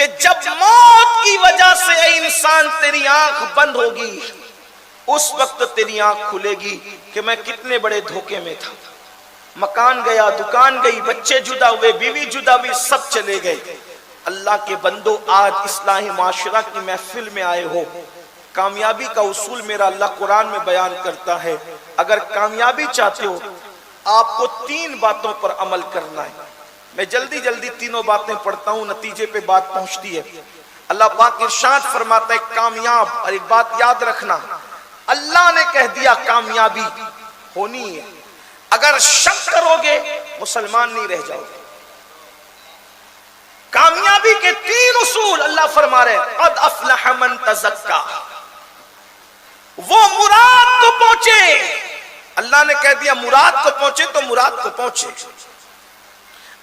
کہ جب موت کی وجہ سے اے انسان تیری آنکھ بند ہوگی، اس وقت تیری آنکھ کھلے گی کہ میں کتنے بڑے دھوکے میں تھا۔ مکان گیا، دکان گئی، بچے جدا ہوئے، بیوی جدا ہوئی، سب چلے گئے۔ اللہ کے بندو، آج اصلاح معاشرہ کی محفل میں آئے ہو، کامیابی کا اصول میرا اللہ قرآن میں بیان کرتا ہے۔ اگر کامیابی چاہتے ہو آپ کو 3 باتوں پر عمل کرنا ہے۔ میں جلدی جلدی تینوں باتیں پڑھتا ہوں، نتیجے پہ بات پہنچتی ہے۔ اللہ پاک ارشاد فرماتا ہے کامیاب، اور ایک بات یاد رکھنا، اللہ نے کہہ دیا کامیابی ہونی ہے، اگر شک کرو گے مسلمان نہیں رہ جاؤ گے۔ کامیابی کے 3 اصول اللہ فرما رہے ہیں، قد افلح من تزکا، وہ مراد کو پہنچے۔ اللہ نے کہہ دیا مراد کو پہنچے تو مراد کو پہنچے۔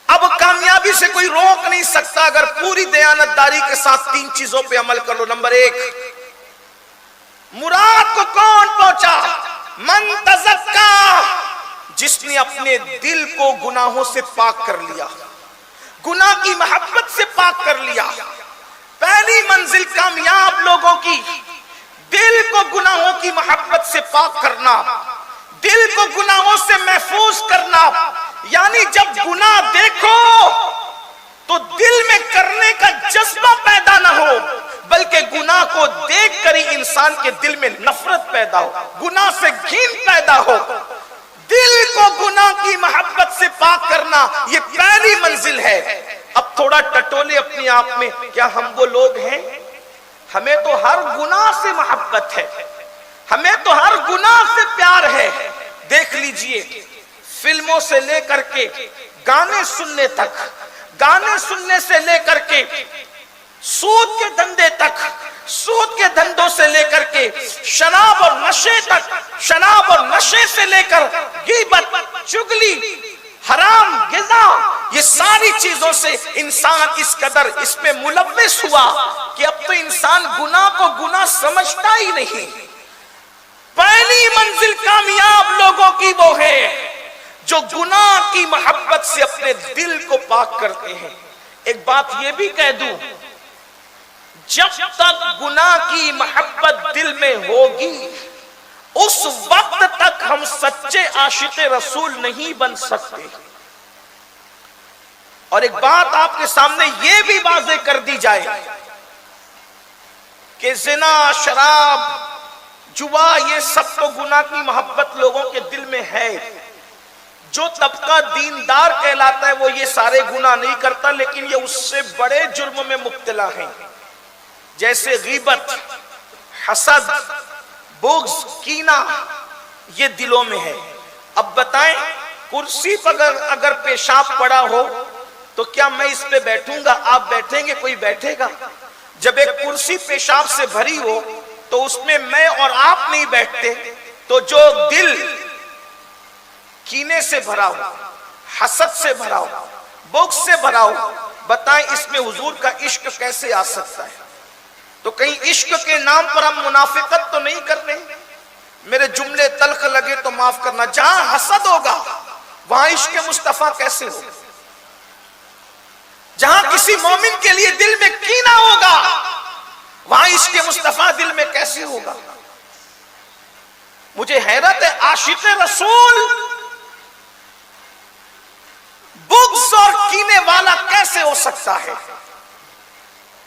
اب کامیابی سے کوئی روک نہیں سکتا اگر پوری دیانتداری کے ساتھ 3 چیزوں پہ عمل کر لو۔ نمبر 1، مراد کو کون پہنچا؟ من تزکا، جس نے اپنے دل کو گناہوں سے پاک کر لیا، گناہ کی محبت سے پاک کر لیا۔ پہلی منزل کامیاب لوگوں کی دل کو گناہوں کی محبت سے پاک کرنا، دل کو گناہوں سے محفوظ کرنا۔ یعنی جب گناہ دیکھو تو دل میں کرنے کا جذبہ پیدا نہ ہو، بلکہ گناہ کو دیکھ کر ہی انسان کے دل میں نفرت پیدا ہو، گناہ سے گھن پیدا ہو۔ دل کو گناہ کی محبت سے پاک کرنا یہ پہلی منزل ہے۔ اب تھوڑا ٹٹولے اپنے آپ میں، کیا ہم وہ لوگ ہیں؟ ہمیں تو ہر گناہ سے محبت ہے، ہمیں تو ہر گناہ سے پیار ہے۔ دیکھ لیجئے، فلموں سے لے کر کے گانے سننے تک، گانے سننے سے لے کر کے سود کے دھندے تک، سود کے دھندوں سے لے کر کے شراب اور نشے تک، شراب اور نشے سے لے کر غیبت، چغلی، حرام غذا، یہ ساری چیزوں سے انسان اس قدر اس میں ملوث ہوا کہ اب تو انسان گناہ کو گناہ سمجھتا ہی نہیں۔ پہلی منزل کامیاب لوگوں کی وہ ہے جو گناہ کی محبت سے اپنے دل کو پاک کرتے ہیں۔ ایک بات یہ بھی کہہ دوں، جب تک گناہ کی محبت دل میں ہوگی اس وقت تک ہم سچے عاشق رسول نہیں بن سکتے۔ اور ایک بات آپ کے سامنے یہ بھی واضح کر دی جائے کہ زنا، شراب، جوا، یہ سب تو گناہ کی محبت لوگوں کے دل میں ہے۔ جو طبقہ دیندار کہلاتا ہے وہ یہ سارے گناہ نہیں کرتا، لیکن یہ اس سے بڑے جرم میں مبتلا ہیں، جیسے غیبت، حسد، بغض، کینہ، یہ دلوں میں ہے۔ اب بتائیں، کرسی پر اگر پیشاب پڑا ہو تو کیا میں اس پہ بیٹھوں گا؟ آپ بیٹھیں گے؟ کوئی بیٹھے گا؟ جب ایک کرسی پیشاب سے بھری ہو تو اس میں میں اور آپ نہیں بیٹھتے۔ تو جو دل کینے سے بھرا ہو، حسد سے بھرا ہو، بغض سے بھرا ہو، بتائیں اس میں حضور کا عشق کیسے آ سکتا ہے؟ تو کہیں عشق کے نام پر ہم منافقت تو نہیں کر رہے؟ میرے جملے تلخ لگے تو معاف کرنا، جہاں حسد ہوگا وہاں عشق مصطفیٰ کیسے ہوگا؟ جہاں کسی مومن کے لیے دل میں کینہ ہوگا وہاں عشق مصطفیٰ دل میں کیسے ہوگا؟ مجھے حیرت ہے، عاشق رسول بغض اور کینے والا کیسے ہو سکتا ہے؟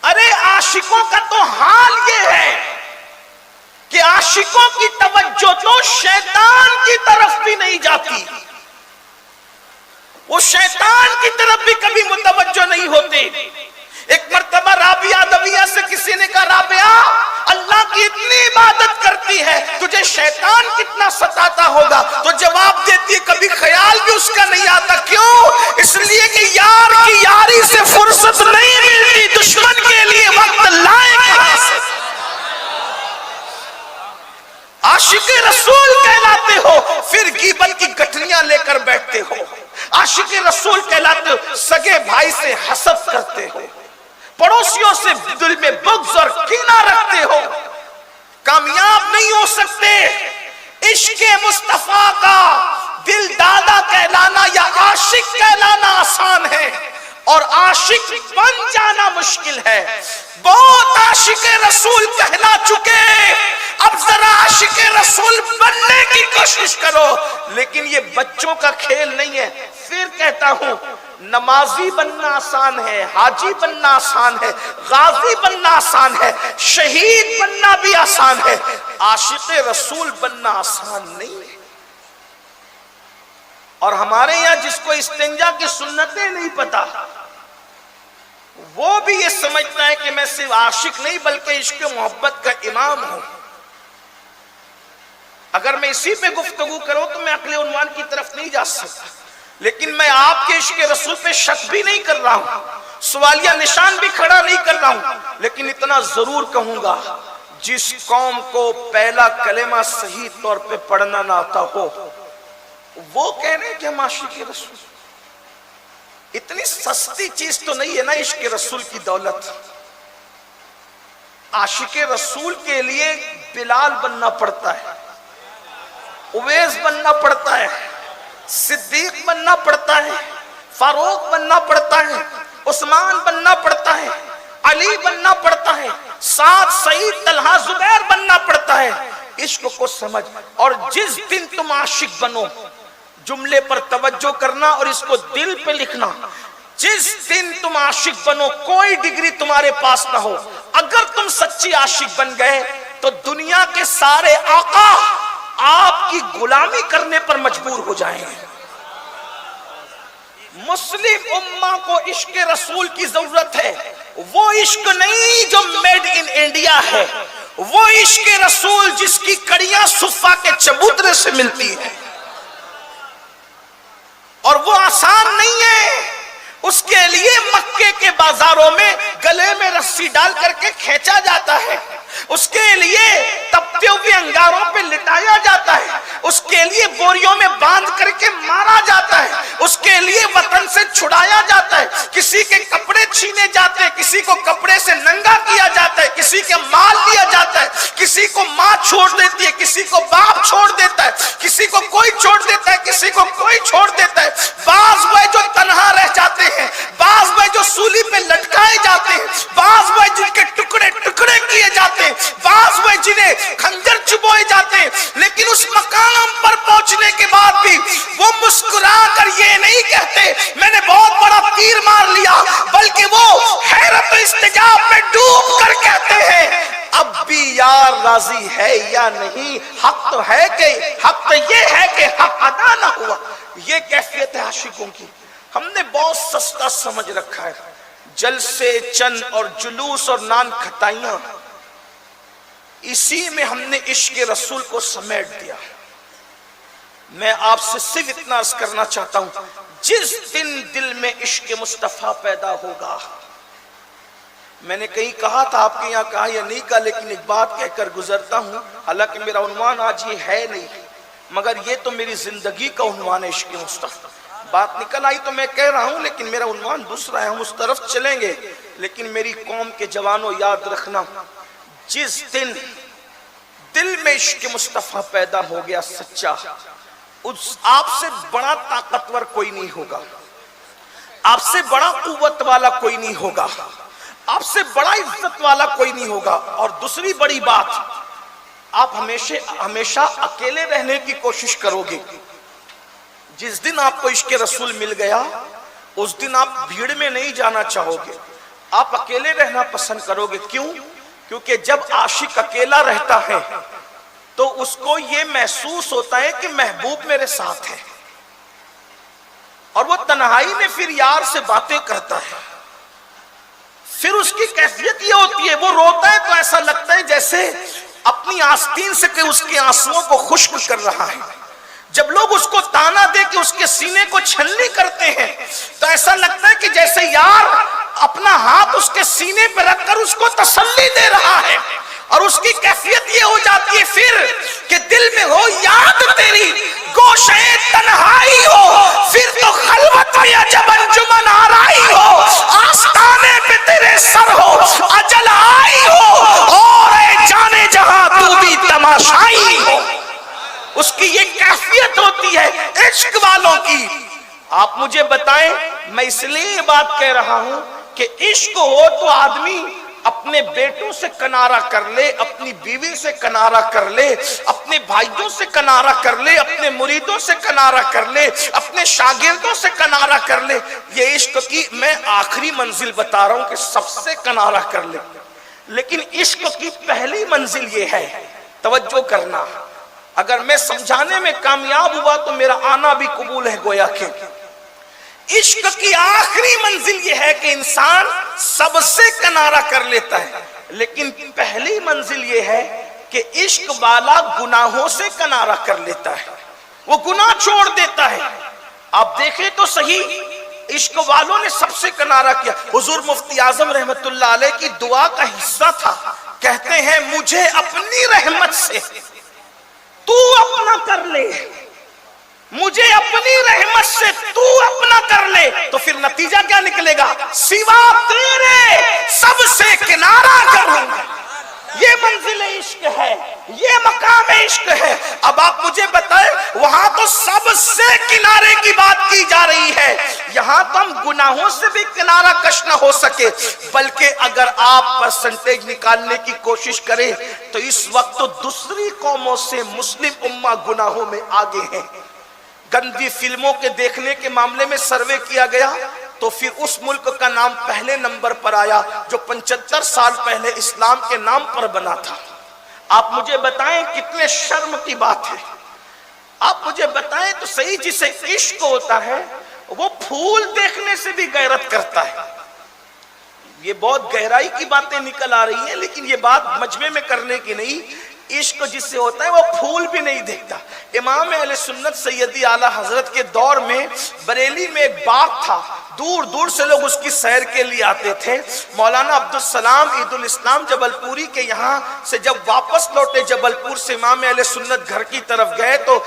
ارے عاشقوں کا تو حال یہ ہے کہ عاشقوں کی توجہ تو شیطان کی طرف بھی نہیں جاتی، وہ شیطان کی طرف بھی کبھی متوجہ نہیں ہوتے۔ ایک مرتبہ رابعہ ادویہ سے کسی نے کہا، رابعہ اللہ کی اتنی عبادت کرتی ہے، تجھے شیطان کتنا ستاتا ہوگا؟ تو جواب دیتی ہے، کبھی خیال بھی اس کا نہیں آتا۔ کیوں؟ اس لیے کہ یار کی یاری سے فرصت نہیں ملتی، دشمن کے لیے وقت لائے کہاں سے؟ عاشق رسول کہلاتے ہو پھر غیبت کی گٹھلیاں لے کر بیٹھتے ہو، عاشق رسول کہلاتے ہو سگے بھائی سے حسد کرتے ہو، پڑوسیوں سے دل میں بغض اور کینہ رکھتے ہو، کامیاب نہیں ہو سکتے۔ عشق مصطفیٰ کا دل دادا کہلانا یا عاشق کہلانا آسان ہے، اور عاشق بن جانا مشکل ہے. بہت عاشق رسول کہلا چکے، اب ذرا عاشق رسول بننے کی کوشش کرو. لیکن یہ بچوں کا کھیل نہیں ہے. پھر کہتا ہوں، نمازی بننا آسان ہے، حاجی بننا آسان ہے، غازی بننا آسان ہے، شہید بننا بھی آسان ہے. عاشق رسول بننا آسان نہیں ہے. اور ہمارے یہاں جس کو استنجا کی سنتیں نہیں پتا، وہ بھی یہ سمجھتا ہے کہ میں صرف عاشق نہیں بلکہ عشق محبت کا امام ہوں. اگر میں اسی پہ گفتگو کروں تو میں اگلے عنوان کی طرف نہیں جا سکتا. لیکن میں آپ کے عشق رسول پہ شک بھی نہیں کر رہا ہوں، سوالیہ نشان بھی کھڑا نہیں کر رہا ہوں. لیکن اتنا ضرور کہوں گا، جس قوم کو پہلا کلمہ صحیح طور پہ پڑھنا نہ آتا ہو، وہ کہہ رہے ہیں کہ ہم عاشق رسول. اتنی سستی چیز تو نہیں ہے نا عشق رسول کی دولت. عاشق رسول کے لیے بلال بننا پڑتا ہے، اویس بننا پڑتا ہے، صدیق بننا پڑتا ہے، فاروق بننا پڑتا ہے، عثمان بننا پڑتا ہے، علی بننا پڑتا ہے، سعد، سعید، طلحہ، زبیر بننا پڑتا ہے. عشق کو سمجھ. اور جس دن تم عاشق بنو، جملے پر توجہ کرنا اور اس کو دل پہ لکھنا، جس دن تم عاشق بنو، کوئی ڈگری تمہارے پاس نہ ہو، اگر تم سچی عاشق بن گئے تو دنیا کے سارے آقا آپ کی غلامی کرنے پر مجبور ہو جائیں گے. مسلم امہ کو عشق رسول کی ضرورت ہے. وہ عشق نہیں جو میڈ ان انڈیا ہے، وہ عشق رسول جس کی کڑیاں صفا کے چبوترے سے ملتی ہے. اور وہ آسان نہیں ہے. اس کے لیے مکے کے بازاروں میں گلے میں رسی ڈال کر کے کھینچا جاتا ہے، اس کے لیے تپتے ہوئے انگاروں پہ لٹایا جاتا ہے، اس کے لیے بوریوں میں باندھ کر کے مارا جاتا ہے، اس کے لیے وطن سے چھڑایا جاتا ہے. کسی کے کپڑے چھینے جاتے ہیں، کسی کو کپڑے سے ننگا کیا جاتا ہے، کسی کے مال لیا جاتا ہے، کسی کو ماں چھوڑ دیتی ہے، کسی کو باپ چھوڑ دیتا ہے، کسی کو کوئی چھوڑ دیتا ہے، کسی کو کوئی چھوڑ دیتا ہے. بعض وہ جو تنہا رہ جاتے ہیں، بعض وہ جو سولی پہ لٹکائے جاتے ہیں، بعض وہ جن کے ٹکڑے ٹکڑے کیے جاتے ہیں، بعض وہ جنہیں خنجر چبوئے جاتے ہیں. لیکن اس مقام پر پہنچنے کے بعد بھی وہ مسکرا کر یہ نہیں کہتے میں نے بہت بڑا تیر مار لیا، بلکہ وہ حیرت و استجاب میں ڈوب کر کہتے ہیں اب بھی یار راضی ہے یا نہیں. حق تو ہے کہ حق تو یہ ہے کہ حق ادا نہ ہوا. یہ کیفیت ہے عاشقوں کی. ہم نے بہت سستا سمجھ رکھا ہے. جلسے چند اور جلوس اور نان کھٹائیاں، اسی میں ہم نے عشق رسول کو سمیٹ دیا. میں آپ سے صرف اتنا عرض کرنا چاہتا ہوں، جس دن دل میں عشق مصطفیٰ پیدا ہوگا، میں نے کہیں کہا تھا، آپ کے یہاں کہا یا نہیں کہا، لیکن ایک بات کہہ کر گزرتا ہوں. حالانکہ میرا عنوان آج یہ ہے نہیں، مگر یہ تو میری زندگی کا عنوان ہے عشق مصطفیٰ. بات نکل آئی تو میں کہہ رہا ہوں، لیکن میرا عنوان دوسرا ہے، ہم اس طرف چلیں گے. لیکن میری قوم کے جوانوں یاد رکھنا، جس دن دل میں عشق مصطفیٰ پیدا ہو گیا سچا، اس آپ سے بڑا طاقتور کوئی نہیں ہوگا، آپ سے بڑا قوت والا کوئی نہیں ہوگا، آپ سے بڑا عزت والا کوئی نہیں ہوگا. اور دوسری بڑی بات، آپ ہمیشہ اکیلے رہنے کی کوشش کرو گے. جس دن آپ کو عشق رسول مل گیا، اس دن آپ بھیڑ میں نہیں جانا چاہو گے، آپ اکیلے رہنا پسند کرو گے. کیوں؟ کیونکہ جب عاشق اکیلا رہتا ہے تو اس کو یہ محسوس ہوتا ہے کہ محبوب میرے ساتھ ہے، اور وہ تنہائی میں پھر یار سے باتیں کرتا ہے. پھر اس کی کیفیت یہ ہوتی ہے، وہ روتا ہے تو ایسا لگتا ہے جیسے اپنی آستین سے کہ اس کے آنسوؤں کو خشک کر رہا ہے. جب لوگ اس کو تانا دے کہ اس کے سینے کو چھلنی کرتے ہیں تو ایسا لگتا ہے کہ جیسے یار اپنا ہاتھ اس کے سینے پہ رکھ کر اس کو تسلی دے رہا ہے. اور اس کی کیفیت یہ ہو جاتی ہے پھر کہ دل میں ہو یاد تیری، گوشے تنہائی ہو، پھر تو خلوت یا جب انجمن آرائی ہو، آستانے پہ تیرے سر ہو، اجل آئی ہو، اور اے جانے جہاں تو بھی تماشائی ہو. اس کی یہ کیفیت ہوتی ہے عشق والوں کی. آپ مجھے بتائیں، میں اس لیے یہ بات کہہ رہا ہوں کہ عشق ہو تو آدمی اپنے بیٹوں سے کنارہ کر لے، اپنی بیوی سے کنارہ کر لے، اپنے بھائیوں سے کنارہ کر لے، اپنے مریدوں سے کنارہ کر لے، اپنے شاگردوں سے کنارہ کر لے۔ یہ عشق کی میں آخری منزل بتا رہا ہوں کہ سب سے کنارہ کر لے، لیکن عشق کی پہلی منزل یہ ہے، توجہ کرنا، اگر میں سمجھانے میں کامیاب ہوا تو میرا آنا بھی قبول ہے، گویا کہ عشق کی آخری منزل یہ ہے کہ انسان سب سے کنارہ کر لیتا ہے، لیکن پہلی منزل یہ ہے کہ عشق والا گناہوں سے کنارہ کر لیتا ہے، وہ گناہ چھوڑ دیتا ہے۔ آپ دیکھیں تو صحیح، عشق والوں نے سب سے کنارہ کیا۔ حضور مفتی اعظم رحمت اللہ علیہ کی دعا کا حصہ تھا، کہتے ہیں مجھے اپنی رحمت سے تو اپنا کر لے، مجھے اپنی رحمت سے تو اپنا کر لے، تو پھر نتیجہ کیا نکلے گا؟ سوا تیرے سب سے کنارہ کروں گا۔ یہ منزل عشق ہے، یہ مقام عشق ہے۔ اب آپ مجھے بتائیں، وہاں تو سب سے کنارے کی بات کی جا رہی ہے، یہاں تو ہم گناہوں سے بھی کنارہ کش نہ ہو سکے، بلکہ اگر آپ پرسنٹیج نکالنے کی کوشش کریں تو اس وقت تو دوسری قوموں سے مسلم امہ گناہوں میں آگے ہیں۔ گندی فلموں کے دیکھنے کے معاملے میں سروے کیا گیا تو پھر اس ملک کا نام پہلے نمبر پر آیا جو 75 سال پہلے اسلام کے نام پر بنا تھا۔ آپ مجھے بتائیں کتنے شرم کی بات ہے، آپ مجھے بتائیں تو صحیح، جسے عشق ہوتا ہے وہ پھول دیکھنے سے بھی غیرت کرتا ہے۔ یہ بہت گہرائی کی باتیں نکل آ رہی ہیں، لیکن یہ بات مجمع میں کرنے کی نہیں۔ عشق جس سے ہوتا ہے وہ پھول بھی نہیں دیکھتا۔ امام اہل سنت سیدی اعلی حضرت کے دور میں بریلی میں ایک باغ تھا، دور دور سے لوگ اس کی سیر کے لیے آتے تھے۔ مولانا عبدالسلام عید الاسلام جبل پوری کے یہاں سے جب واپس لوٹے جبل پور سے، امام اہل سنت گھر کی طرف گئے تو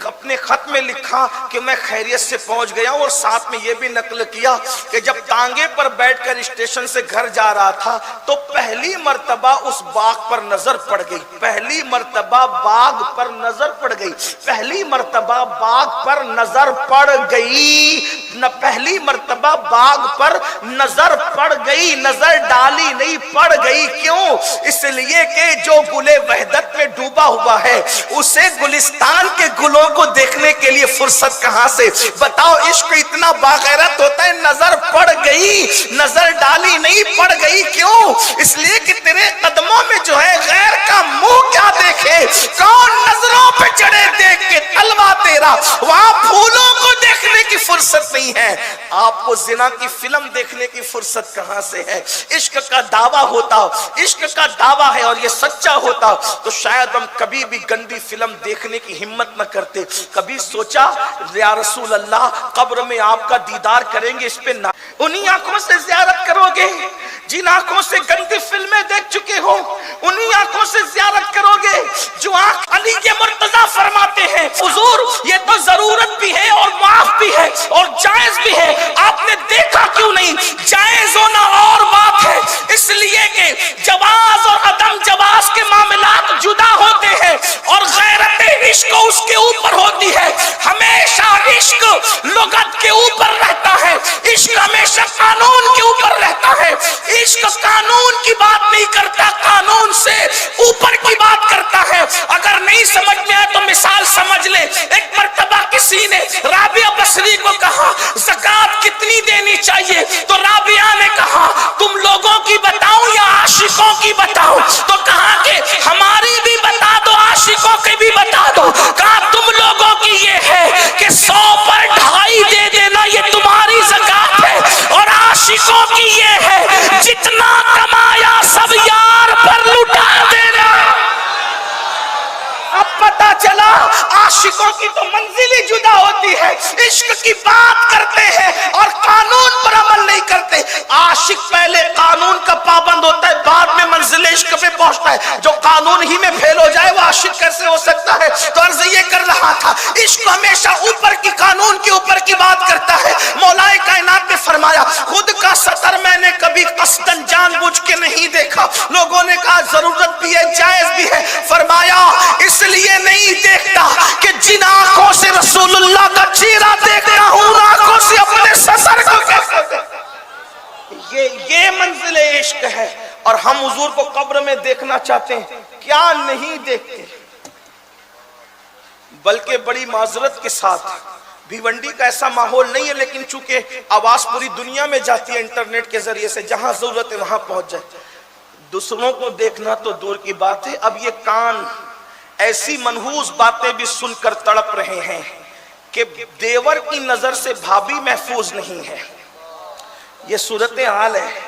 اپنے خط میں لکھا کہ میں خیریت سے پہنچ گیا ہوں، اور ساتھ میں یہ بھی نقل کیا کہ جب تانگے پر بیٹھ کر اسٹیشن سے گھر جا رہا تھا تو پہلی مرتبہ اس باغ پر نظر پڑ گئی، پہلی مرتبہ باغ پر نظر پڑ گئی، پہلی مرتبہ باغ پر نظر پڑ گئی، نہ پہلی مرتبہ باغ پر نظر پڑ گئی، نظر ڈالی نہیں، پڑ گئی۔ کیوں؟ اس لیے کہ جو گلے وحدت میں ڈوبا ہوا ہے اسے گلستان کے گلوں کو دیکھنے کے لیے فرصت کہاں سے؟ بتاؤ، عشق اتنا باغیرت ہوتا ہے، نظر پڑ گئی، نظر ڈالی نہیں، پڑ گئی۔ کیوں؟ اس لیے کہ تیرے قدموں میں جو ہے غیر کا منہ کیا دیکھے، کون نظروں پہ چڑھے دیکھ کے تلوا تیرا، وہاں پھولوں کو دیکھنے کی فرصت نہیں ہے، آپ کو زنا کی فلم دیکھنے کی فرصت کہاں سے ہے؟ عشق کا دعویٰ ہوتا، عشق کا دعویٰ ہے اور یہ سچا ہوتا تو شاید ہم کبھی بھی گندی فلم دیکھنے کی ہمت نہ کرتے۔ کبھی سوچا یا رسول اللہ قبر میں آپ کا دیدار کریں گے، اس پہ نہ انہی آنکھوں سے زیارت کرو گے جن آنکھوں سے گندی فلمیں دیکھ چکے ہو، انہی آنکھوں سے زیارت کرو گے جو آنکھ علی کے مرتضیٰ فرماتے ہیں حضور یہ تو ضرورت بھی ہے اور معاف بھی ہے اور جائز بھی ہے، آپ نے دیکھا کیوں نہیں؟ جائز ہونا اور بات ہے، اس لیے کہ جواز اور عدم جواز کے معاملات جدا ہوتے ہیں اور غیرت عشق اس کے اوپر ہوتی ہے۔ ہمیشہ عشق لغت کے اوپر رہتا ہے، عشق ہمیشہ قانون کے اوپر رہتا ہے، عشق قانون کی بات نہیں کرتا، قانون سے اوپر کی بات کرتا ہے۔ اگر نہیں سمجھ میں آئے تو مثال سمجھ لے، ایک مرتبہ کسی نے رابعہ بصری کو کہا زکوٰۃ کتنی دینی چاہیے، تو رابعہ نے کہا تم لوگوں کی بتاؤں یا عاشقوں کی بتاؤں؟ تو کہا کہ ہماری بھی بتا دو، عاشقوں کی بھی بتا دو۔ کہا تم لوگوں کی یہ ہے کہ 100 پر 2.5 دے دینا، یہ تمہاری زکوٰۃ ہے، اور عاشقوں کی یہ ہے جتنا کمایا سب یار پر لٹا دینا۔ اب پتا چلا عاشقوں کی تو منزل ہی جدا ہوتی ہے، عشق کی بات کرتے ہیں اور قانون پر عمل نہیں کرتے۔ عاشق پہلے قانون کا پابند ہوتا ہے، بعد میں منزل عشق پہ پہنچتا ہے۔ جو قانون ہی میں فیل ہو جائے وہ عاشق کیسے ہو سکتا ہے؟ سکتا ہے؟ تو عرض یہ کر رہا تھا عشق ہمیشہ اوپر کی قانون کے اوپر کی بات کرتا ہے. مولا کائنات نے فرمایا خود کا سطر میں نے کبھی قصدن جان بوجھ کے نہیں دیکھا. لوگوں نے کہا ضرورت بھی ہے جائز بھی ہے. فرمایا اس لیے نہیں دیکھتا کہ جن آنکھوں سے رسول اللہ کا چہرہ دیکھتا ہوں آنکھوں سے اپنے سطر کو کیسے دیکھتا. یہ منزل عشق ہے. اور ہم حضور کو قبر میں دیکھنا چاہتے ہیں, کیا نہیں دیکھتے. بلکہ بڑی معذرت کے ساتھ بھیونڈی کا ایسا ماحول نہیں ہے, لیکن چونکہ آواز پوری دنیا میں جاتی ہے انٹرنیٹ کے ذریعے سے, جہاں ضرورت ہے وہاں پہنچ جائے. دوسروں کو دیکھنا تو دور کی بات ہے, اب یہ کان ایسی منحوس باتیں بھی سن کر تڑپ رہے ہیں کہ دیور کی نظر سے بھابھی محفوظ نہیں ہے. یہ صورتحال ہے,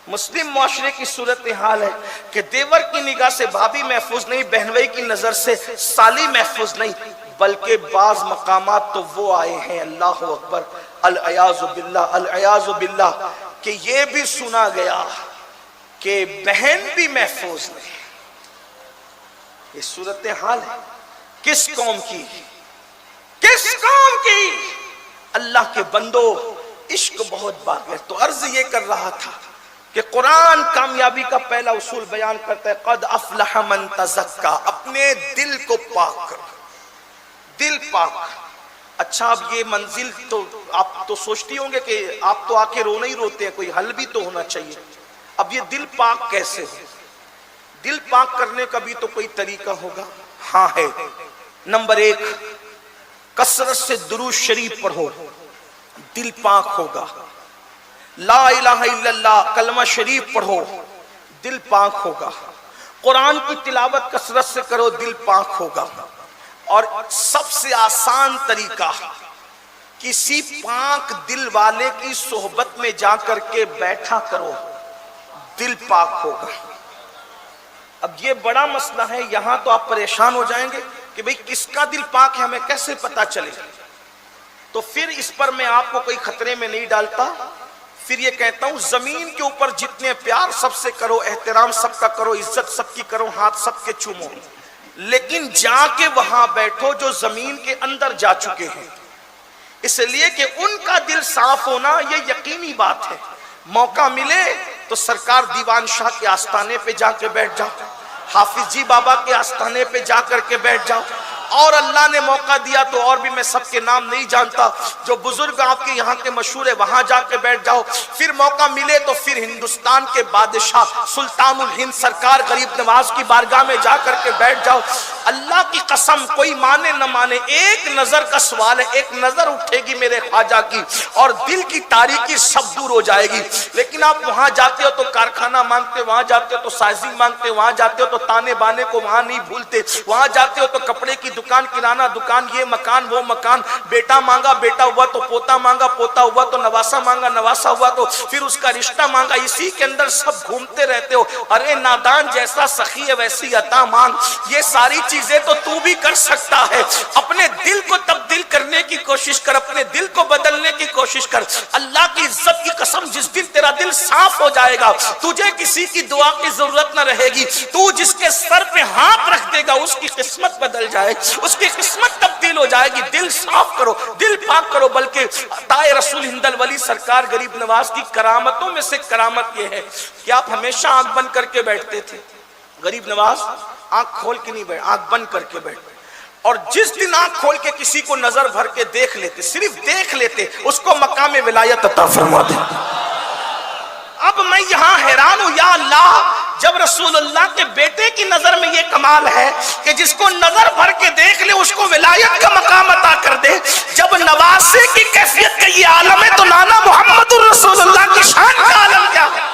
مسلم معاشرے کی صورتحال ہے کہ دیور کی نگاہ سے بھابھی محفوظ نہیں, بہنوئی کی نظر سے سالی محفوظ نہیں. بلکہ بعض مقامات تو وہ آئے ہیں, اللہ اکبر, العیاذ باللہ العیاذ باللہ, کہ یہ بھی سنا گیا کہ بہن بھی محفوظ نہیں. یہ صورتحال ہے کس قوم کی, کس قوم کی. اللہ کے بندو عشق بہت باقی ہے. تو عرض یہ کر رہا تھا کہ قرآن کامیابی کا پہلا اصول بیان کرتا ہے, قد افلح من تزکا, اپنے دل کو پاک کرو. دل پاک. اچھا اب یہ منزل تو آپ تو سوچتی ہوں گے کہ آپ تو آ کے رونا ہی روتے ہیں, کوئی حل بھی تو ہونا چاہیے. اب یہ دل پاک کیسے ہو؟ دل پاک کرنے کا بھی تو کوئی طریقہ ہوگا. ہاں ہے. نمبر 1, کثرت سے درود شریف پڑھو, دل پاک ہوگا. لا الہ الا اللہ کلمہ شریف پڑھو, دل پاک ہوگا. قرآن کی تلاوت کثرت سے کرو, دل پاک ہوگا. اور سب سے آسان طریقہ, کسی پاک دل والے کی صحبت میں جا کر کے بیٹھا کرو, دل پاک ہوگا. اب یہ بڑا مسئلہ ہے, یہاں تو آپ پریشان ہو جائیں گے کہ بھئی کس کا دل پاک ہے, ہمیں کیسے پتا چلے. تو پھر اس پر میں آپ کو کوئی خطرے میں نہیں ڈالتا. پھر یہ کہتا ہوں زمین کے اوپر جتنے پیار سب سے کرو, احترام سب کا کرو, عزت سب کی کرو, ہاتھ سب کے چومو, لیکن جا کے وہاں بیٹھو جو زمین کے اندر جا چکے ہیں. اس لیے کہ ان کا دل صاف ہونا یہ یقینی بات ہے. موقع ملے تو سرکار دیوان شاہ کے آستانے پہ جا کے بیٹھ جاؤ, حافظ جی بابا کے آستانے پہ جا کر کے بیٹھ جاؤ, اور اللہ نے موقع دیا تو اور بھی میں سب کے نام نہیں جانتا, جو بزرگ آپ کے یہاں کے مشہور ہے وہاں جا کے بیٹھ جاؤ. پھر موقع ملے تو پھر ہندوستان کے بادشاہ سلطان الہند سرکار غریب نواز کی بارگاہ میں جا کر کے بیٹھ جاؤ. اللہ کی قسم کوئی مانے نہ مانے, ایک نظر کا سوال ہے, ایک نظر اٹھے گی میرے خواجہ کی اور دل کی تاریکی سب دور ہو جائے گی. لیکن آپ وہاں جاتے ہو تو کارخانہ مانگتے, وہاں جاتے ہو تو سازی مانگتے, وہاں جاتے ہو تو تانے بانے کو وہاں نہیں بھولتے, وہاں جاتے ہو تو کپڑے کی دکان, کرانہ دکان, یہ مکان وہ مکان, بیٹا مانگا بیٹا ہوا تو پوتا مانگا, پوتا ہوا تو نواسا مانگا, نواسا ہوا تو پھر اس کا رشتہ مانگا, اسی کے اندر سب گھومتے رہتے ہو. ارے نادان جیسا سخی ہے ویسی عطا مانگ. یہ ساری چیزیں تو تو بھی کر سکتا ہے. اپنے دل کو تبدیل کرنے کی کوشش کر, اپنے دل کو بدلنے کی کوشش کر. اللہ کی عزت کی قسم جس دن تیرا دل صاف ہو جائے گا تجھے کسی کی دعا کی ضرورت نہ رہے گی. تو جس کے سر پہ ہاتھ رکھ دے گا اس کی قسمت بدل جائے, اس کی قسمت تبدیل ہو جائے گی. دل صاف کرو, دل پاک کرو. بلکہ عطائے رسول ہند الولی سرکار غریب نواز کی کرامتوں میں سے کرامت یہ ہے کہ آپ ہمیشہ آنکھ بند کر کے بیٹھتے تھے. غریب نواز آنکھ کھول کے نہیں بیٹھ, آنکھ بند کر کے بیٹھتے, اور جس دن آنکھ کھول کے کسی کو نظر بھر کے دیکھ لیتے, صرف دیکھ لیتے, اس کو مقام ولایت عطا فرما دے. اب میں یہاں حیران ہوں, یا اللہ, جب رسول اللہ کے بیٹے کی نظر میں یہ کمال ہے کہ جس کو نظر بھر کے دیکھ لے اس کو ولایت کا مقام عطا کر دے, جب نواسے کی کیفیت کا یہ عالم ہے تو نانا محمد الرسول اللہ کی شان کا عالم کیا ہے.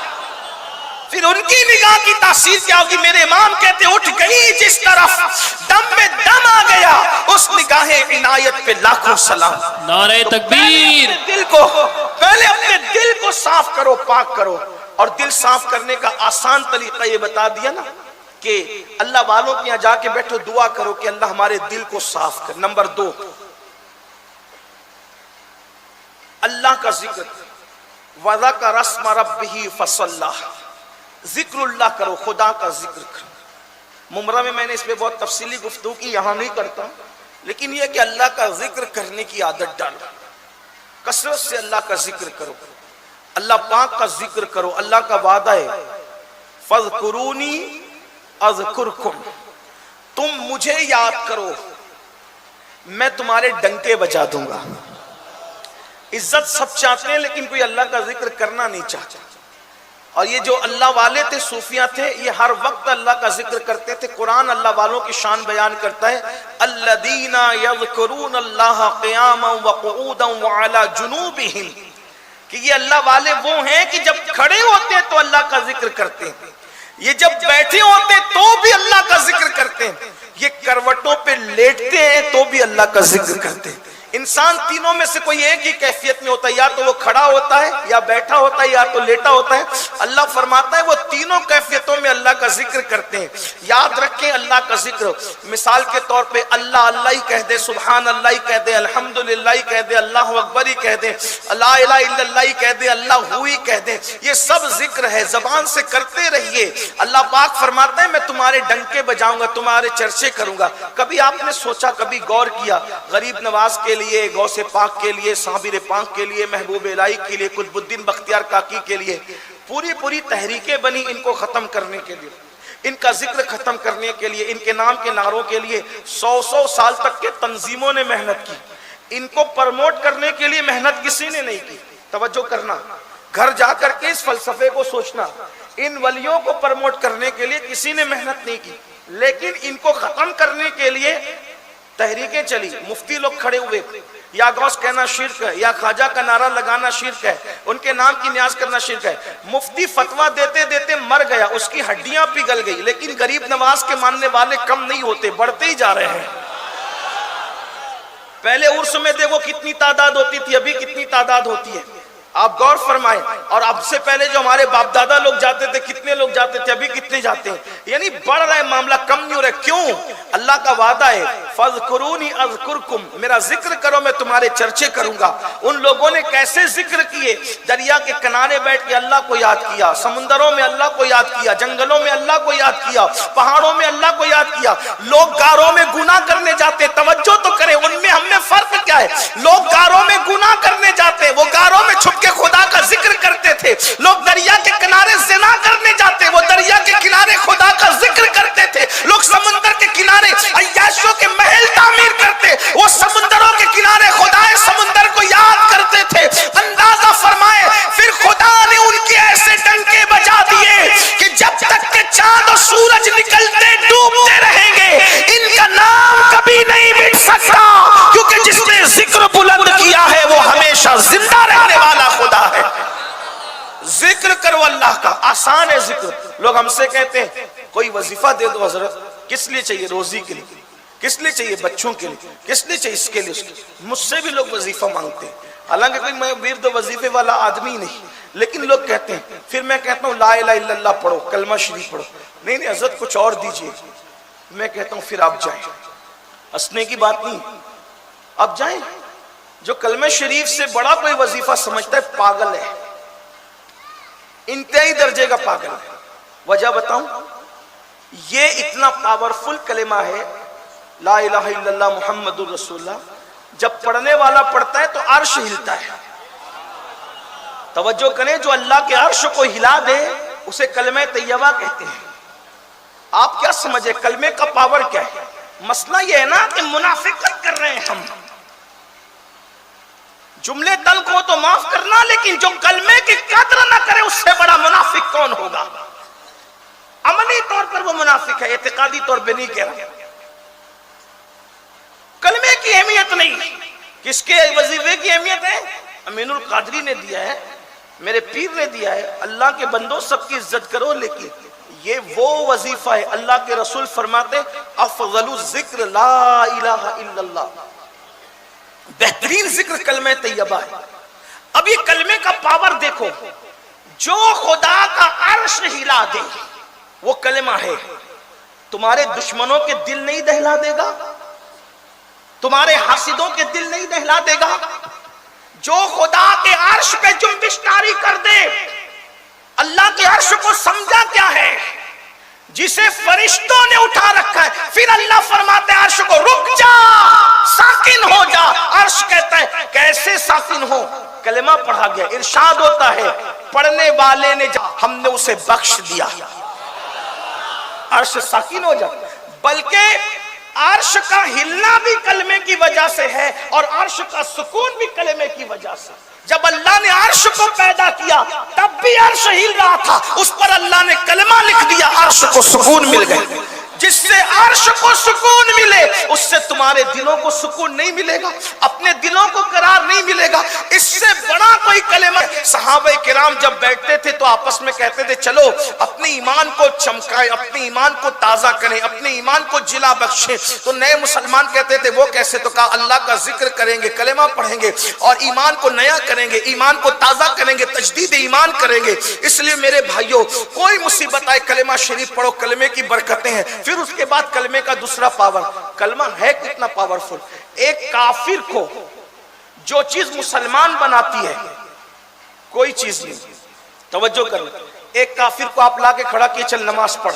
پھر ان کی نگاہ کی تاثیر کیا ہوگی. میرے امام کہتے اٹھ گئی جس طرف دم میں دم آ گیا, اس نگاہ عنایت پہ لاکھوں سلام. نعرہ تکبیر. دل کو پہلے اپنے دل کو صاف کرو, پاک کرو. اور دل صاف کرنے کا آسان طریقہ یہ بتا دیا نا کہ اللہ والوں کے یہاں جا کے بیٹھو, دعا کرو کہ اللہ ہمارے دل کو صاف کر. نمبر 2, اللہ کا ذکر. وَذَكَرَ اسْمَ رَبِّهِ فَصَلَّى, ذکر اللہ کرو, خدا کا ذکر کرو. ممرہ میں نے اس پہ بہت تفصیلی گفتگو کی، یہاں نہیں کرتا، لیکن یہ کہ اللہ کا ذکر کرنے کی عادت ڈالو، کثرت سے اللہ کا ذکر کرو، اللہ پاک کا ذکر کرو۔ اللہ کا وعدہ ہے فَاذْكُرُونِي أَذْكُرْكُمْ، تم مجھے یاد کرو میں تمہارے ڈنکے بجا دوں گا۔ عزت سب چاہتے ہیں لیکن کوئی اللہ کا ذکر کرنا نہیں چاہتا، اور یہ جو اللہ والے تھے، صوفیہ تھے، یہ ہر وقت اللہ کا ذکر کرتے تھے۔ قرآن اللہ والوں کی شان بیان کرتا ہے الذین یذکرون اللہ قیاما وقعودا وعلی جنوبہم، کہ یہ اللہ والے وہ ہیں کہ جب کھڑے ہوتے ہیں تو اللہ کا ذکر کرتے ہیں، یہ جب بیٹھے ہوتے ہیں تو بھی اللہ کا ذکر کرتے ہیں، یہ کروٹوں پہ لیٹتے ہیں تو بھی اللہ کا ذکر کرتے ہیں۔ انسان تینوں میں سے کوئی ایک ہی کیفیت میں ہوتا ہے، یا تو وہ کھڑا ہوتا ہے، یا بیٹھا ہوتا ہے، یا تو لیٹا ہوتا ہے۔ اللہ فرماتا ہے وہ تینوں کیفیتوں میں اللہ کا ذکر کرتے ہیں۔ یاد رکھیں اللہ کا ذکر مثال کے طور پہ اللہ اللہ ہی کہہ دے، سبحان اللہ ہی کہہ دے، الحمدللہ ہی کہہ دے، اللہ اکبر ہی کہہ دے، لا الہ الا اللہ ہی کہہ دے، اللہ ہو ہی کہہ دے، یہ سب ذکر ہے، زبان سے کرتے رہیے۔ اللہ پاک فرماتا ہے میں تمہارے ڈنکے بجاؤں گا، تمہارے چرچے کروں گا۔ کبھی آپ نے سوچا، کبھی غور کیا، غریب نواز کے لیے، غوث پاک کے لیے، صابر پاک کے لیے، محبوب الہی کے لیے، قطب الدین بختیار کاکی کے لیے پوری تحریکیں بنی ان کو ختم کرنے کے لیے، ان کا ذکر ختم کرنے کے لیے، ان کے نام کے نعروں کے لیے 100 سال تک کے تنظیموں نے محنت کی۔ ان کو پرموٹ کرنے کے لیے محنت کسی نے نہیں کی۔ توجہ کرنا، گھر جا کر کے اس فلسفے کو سوچنا، ان ولیوں کو پرموٹ کرنے کے لیے کسی نے محنت نہیں کی، لیکن ان کو ختم کرنے کے لیے تحریکیں چلی۔ مفتی لوگ کھڑے ہوئے، یا غوث کہنا شرک ہے، یا خواجہ کا نعرہ لگانا شرک ہے، ان کے نام کی نیاز کرنا شرک ہے۔ مفتی فتویٰ دیتے دیتے مر گیا، اس کی ہڈیاں پگھل گئی، لیکن غریب نواز کے ماننے والے کم نہیں ہوتے، بڑھتے ہی جا رہے ہیں۔ پہلے عرس میں دیکھو کتنی تعداد ہوتی تھی، ابھی کتنی تعداد ہوتی ہے، آپ غور فرمائیں۔ اور اب سے پہلے جو ہمارے باپ دادا لوگ جاتے تھے، کتنے لوگ جاتے تھے، ابھی کتنے جاتے ہیں، یعنی بڑھ رہا ہے معاملہ، کم نہیں ہو رہا ہے۔ کیوں؟ اللہ کا وعدہ ہے فَاذْكُرُونِي أَذْكُرْكُمْ، میرا ذکر کرو میں تمہارے چرچے کروں گا۔ ان لوگوں نے کیسے ذکر کیے؟ دریا کے کنارے بیٹھ کے اللہ کو یاد کیا، سمندروں میں اللہ کو یاد کیا، جنگلوں میں اللہ کو یاد کیا، پہاڑوں میں اللہ کو یاد کیا۔ لوگ غاروں میں گناہ کرنے جاتے، توجہ تو کریں، ان میں ہم میں فرق کیا ہے؟ لوگ غاروں میں گناہ کرنے جاتے، وہ غاروں میں چھپ کے خدا کا ذکر کرتے تھے۔ لوگ دریا کے کنارے زنا کرنے جاتے، وہ دریا کے کنارے خدا کا ذکر کرتے تھے۔ لوگ سمندر کے کنارے عیاشوں کے محل تعمیر کرتے، وہ سمندروں کے کنارے خدائے سمندر کو یاد کرتے تھے۔ اندازہ فرمائے پھر خدا نے ان کے ایسے ڈنکے بجا دیے کہ جب تک کہ چاند اور سورج نکلتے ڈوبتے رہیں گے، ان کا نام کبھی نہیں مٹ سکتا، کیونکہ جس نے ذکر بلند کیا ہے وہ ہمیشہ زندہ رہنے والا خدا ہے۔ ذکر کرو اللہ کا، آسان ہے ذکر۔ لوگ ہم سے کہتے ہیں کوئی وظیفہ دے دو حضرت، کس لیے چاہیے؟ روزی کے لیے، کس لیے چاہیے؟ بچوں کے لیے، کس لیے چاہیے؟ اس کے لیے، اس کے لیے۔ مجھ سے بھی لوگ وظیفہ مانگتے ہیں، حالانکہ کوئی میں ورد وظیفے والا آدمی نہیں، لیکن لوگ کہتے ہیں۔ پھر میں کہتا ہوں لا الہ الا اللہ پڑھو، کلمہ شریف پڑھو، نہیں حضرت کچھ اور دیجئے۔ میں کہتا ہوں پھر آپ جائیں، ہنسنے کی بات نہیں، آپ جائیں۔ جو کلمہ شریف سے بڑا کوئی وظیفہ سمجھتا ہے پاگل ہے، انتہائی درجے کا پاگل ہے۔ وجہ بتاؤں؟ یہ اتنا پاورفل کلمہ ہے لا الہ الا اللہ محمد الرسول اللہ، جب پڑھنے والا پڑھتا ہے تو عرش ہلتا ہے۔ توجہ کریں، جو اللہ کے عرش کو ہلا دے اسے کلمہ طیبہ کہتے ہیں۔ آپ کیا سمجھے کلمے کا پاور کیا ہے؟ مسئلہ یہ ہے نا کہ منافقت کر رہے ہیں ہم، جملے تلخ ہو تو معاف کرنا، لیکن جو کلمے کی قدر نہ کرے اس سے بڑا منافق کون ہوگا؟ عملی طور پر وہ منافق ہے، اعتقادی طور پہ نہیں کہہ رہا۔ کلمے کی اہمیت نہیں، کس کے وظیفے کی اہمیت ہے؟ امین القادری نے دیا ہے، میرے پیر نے دیا ہے۔ اللہ کے بندوں سب کی عزت کرو، لیکن یہ وہ وظیفہ ہے اللہ کے رسول فرماتے افضل الذکر لا الہ الا اللہ، بہترین ذکر کلمہ طیبہ ہے۔ اب یہ کلمے کا پاور دیکھو، جو خدا کا عرش ہلا دے وہ کلمہ ہے۔ تمہارے دشمنوں کے دل نہیں دہلا دے گا، تمہارے حاسدوں کے دل نہیں دہلا دے گا۔ جو خدا کے عرش پہ جنبش طاری کر دے، اللہ کے عرش کو سمجھا کیا ہے؟ جسے فرشتوں نے اٹھا رکھا ہے. پھر اللہ فرماتے ہیں عرش کو رک جا، ساکن ہو جا. عرش کہتا ہے کیسے ساکن ہو؟ کلمہ پڑھا گیا. ارشاد ہوتا ہے پڑھنے والے نے ہم نے اسے بخش دیا، عرش ساکن ہو جا. بلکہ عرش کا ہلنا بھی کلمے کی وجہ سے ہے اور عرش کا سکون بھی کلمے کی وجہ سے. جب اللہ نے عرش کو پیدا کیا تب بھی عرش ہل رہا تھا، اس پر اللہ نے کلمہ لکھ دیا، عرش کو سکون مل گئے. جس سے عرش کو سکون ملے اس سے تمہارے دلوں کو سکون نہیں ملے گا، اپنے دلوں کو قرار نہیں ملے گا. اس سے بڑا کوئی کلمہ. صحابہ کرام جب بیٹھتے تھے تو آپس میں کہتے تھے چلو اپنے ایمان کو چمکائیں، اپنے ایمان کو تازہ کریں، اپنے ایمان کو جلا بخشیں. تو نئے مسلمان کہتے تھے وہ کیسے؟ تو کہا اللہ کا ذکر کریں گے، کلمہ پڑھیں گے اور ایمان کو نیا کریں گے، ایمان کو تازہ کریں گے، تجدید ایمان کریں گے. اس لیے میرے بھائیوں کوئی مصیبت آئے کلمہ شریف پڑھو، کلمے کی برکتیں ہیں. پھر اس کے بعد کلمے کا دوسرا پاور. کلمہ ہے کتنا پاورفل. ایک کافر کو جو چیز مسلمان بناتی ہے کوئی چیز نہیں. توجہ کریں، ایک کافر کو آپ لا کے کھڑا کیے چل نماز پڑھ،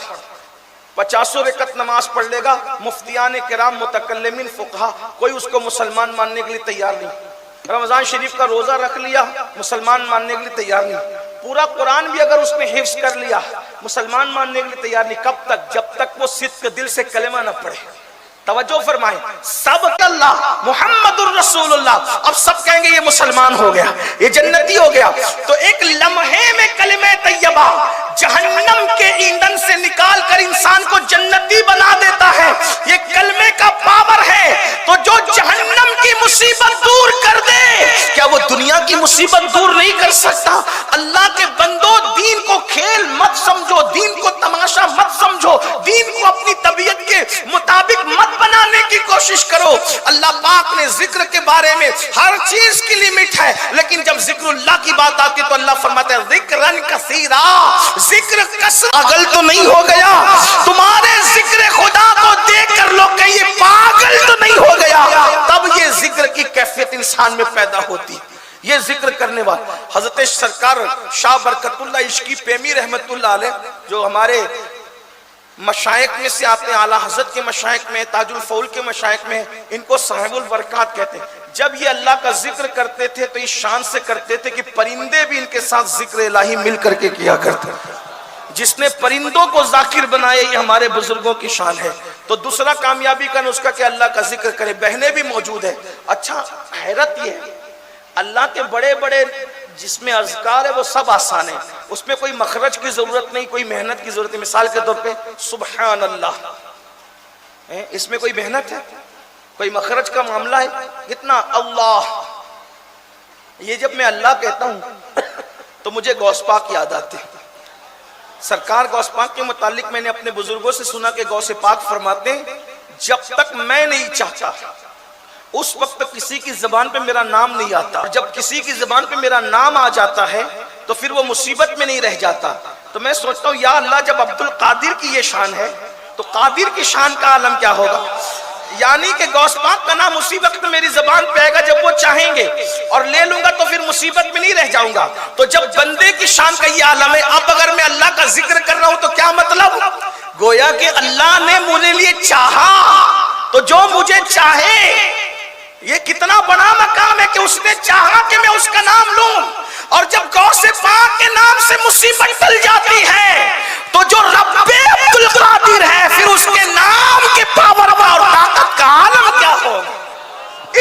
50 رکعت نماز پڑھ لے گا. مفتیان کرام، متکلمین، فقہا کوئی اس کو مسلمان ماننے کے لیے تیار نہیں. رمضان شریف کا روزہ رکھ لیا، مسلمان ماننے کے لیے تیار نہیں. پورا قرآن بھی اگر اس نے حفظ کر لیا، مسلمان ماننے کے لیے تیار نہیں. کب تک؟ جب تک وہ صدق دل سے کلمہ نہ پڑھے. توجہ فرمائیں. سب اللہ محمد الرسول اللہ، اب سب کہیں گے یہ مسلمان ہو گیا، یہ جنتی ہو گیا. تو ایک لمحے میں کلمہ طیبہ جہنم کے ایندھن سے نکال کر انسان کو جنتی بنا دیتا ہے. یہ کلمے کا پاور ہے. تو جو جہنم کی مصیبت دور کر دے، کیا وہ دنیا کی مصیبت دور نہیں کر سکتا؟ اللہ کے بندو دین کو کھیل مت سمجھو، دین کو تماشا مت سمجھو، دین کو اپنی طبیعت کے مطابق مت بنانے کی کوشش کرو. اللہ پاک نے ذکر کے بارے میں ہر چیز کی لیمٹ ہے، لیکن جب ذکر اللہ کی بات آتی تو اللہ فرماتا ہے ذکرن کثیرا، ذکر کثرت. پاگل تو نہیں ہو گیا؟ تمہارے ذکر خدا کو دیکھ کر لوگ کہیں یہ پاگل تو نہیں ہو گیا؟ تب یہ ذکر کی کیفیت انسان میں پیدا ہوتی. یہ ذکر کرنے والا حضرت سرکار شاہ برکت اللہ عشقی پیمی رحمت اللہ علیہ جو ہمارے مشائخ میں سے آتے ہیں، اعلیٰ حضرت کے مشائخ میں، تاج الفول کے مشائخ میں، ان کو صاحب البرکات کہتے ہیں. جب یہ اللہ کا ذکر کرتے تھے تو اس شان سے کرتے تھے کہ پرندے بھی ان کے ساتھ ذکر الہی مل کر کے کیا کرتے تھے. جس نے پرندوں کو ذاکر بنایا یہ ہمارے بزرگوں کی شان ہے. تو دوسرا کامیابی کا نسخہ کہ اللہ کا ذکر کرے. بہنیں بھی موجود ہیں. اچھا حیرت یہ ہے اللہ کے بڑے بڑے جس میں اذکار ہے وہ سب آسان ہے، اس میں کوئی مخرج کی ضرورت نہیں، کوئی محنت کی ضرورت ہے. مثال کے طور پہ سبحان اللہ، اس میں کوئی محنت ہے، کوئی مخرج کا معاملہ ہے؟ کتنا اللہ. یہ جب میں اللہ کہتا ہوں تو مجھے غوث پاک یاد آتے ہیں. سرکار غوث پاک کے متعلق میں نے اپنے بزرگوں سے سنا کہ غوث پاک فرماتے ہیں جب تک میں نہیں چاہتا اس وقت کسی کی زبان پہ میرا نام نہیں آتا، اور جب کسی کی زبان پہ میرا نام آ جاتا ہے تو پھر وہ مصیبت میں نہیں رہ جاتا. تو میں سوچتا ہوں یا اللہ جب عبد القادر کی یہ شان ہے تو قادر کی شان کا عالم کیا ہوگا. یعنی کہ غوث پاک کا نام اسی وقت میری زبان پہ آئے گا جب وہ چاہیں گے، اور لے لوں گا تو پھر مصیبت میں نہیں رہ جاؤں گا. تو جب بندے کی شان کا یہ عالم ہے، اب اگر میں اللہ کا ذکر کر رہا ہوں تو کیا مطلب؟ گویا کہ اللہ نے مجھے لیے چاہا تو جو مجھے چاہے، یہ کتنا بڑا مقام ہے کہ اس نے چاہا کہ میں اس کا نام لوں. اور جب غوث پاک کے نام سے مصیبت ٹل جاتی ہے تو جو رب عبد القادر ہے پھر اس کے نام کے پاور اور طاقت کا عالم کیا ہوگا.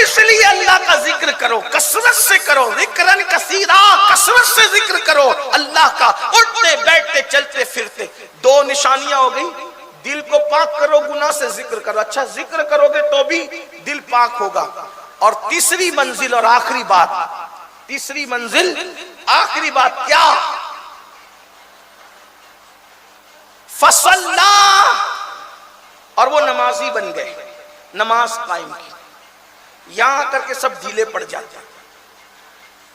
اس لیے اللہ کا ذکر کرو، کثرت سے کرو. ذکرن کثیرا، کثرت سے ذکر کرو اللہ کا، اٹھتے بیٹھتے چلتے پھرتے. دو نشانیاں ہو گئی. دل کو پاک کرو گناہ سے، ذکر کرو. اچھا ذکر کرو گے تو بھی دل پاک ہوگا. اور تیسری منزل اور آخری بات، تیسری منزل آخری بات کیا؟ فصلا، اور وہ نمازی بن گئے، نماز قائم کی. یہاں کر کے سب ڈھیلے پڑ جاتے ہیں.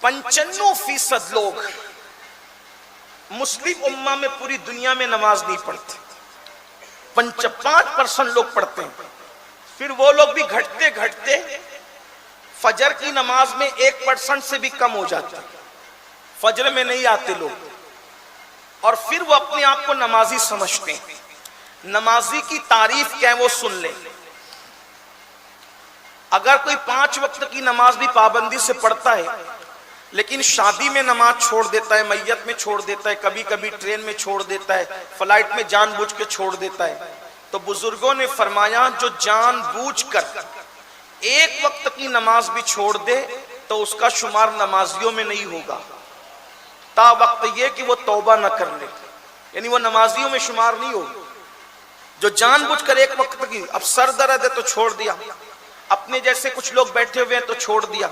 95% لوگ مسلم امہ میں پوری دنیا میں نماز نہیں پڑھتے. 5% لوگ پڑھتے ہیں. پھر وہ لوگ بھی گھٹتے گھٹتے فجر کی نماز میں 1% سے بھی کم ہو جاتے ہیں. فجر میں نہیں آتے لوگ، اور پھر وہ اپنے آپ کو نمازی سمجھتے ہیں. نمازی کی تعریف کیا ہے وہ سن لیں. اگر کوئی 5 وقت کی نماز بھی پابندی سے پڑھتا ہے لیکن شادی میں نماز چھوڑ دیتا ہے, میت میں چھوڑ دیتا ہے, کبھی کبھی ٹرین میں چھوڑ دیتا ہے, فلائٹ میں جان بوجھ کے چھوڑ دیتا ہے, تو بزرگوں نے فرمایا جو جان بوجھ کر 1 وقت کی نماز بھی چھوڑ دے تو اس کا شمار نمازیوں میں نہیں ہوگا, تا وقت یہ کہ وہ توبہ نہ کر لے, یعنی وہ نمازیوں میں شمار نہیں ہوگا. جو جان بوجھ کر 1 وقت کی, اب سر درد ہے تو چھوڑ دیا, اپنے جیسے کچھ لوگ بیٹھے ہوئے ہیں تو چھوڑ دیا,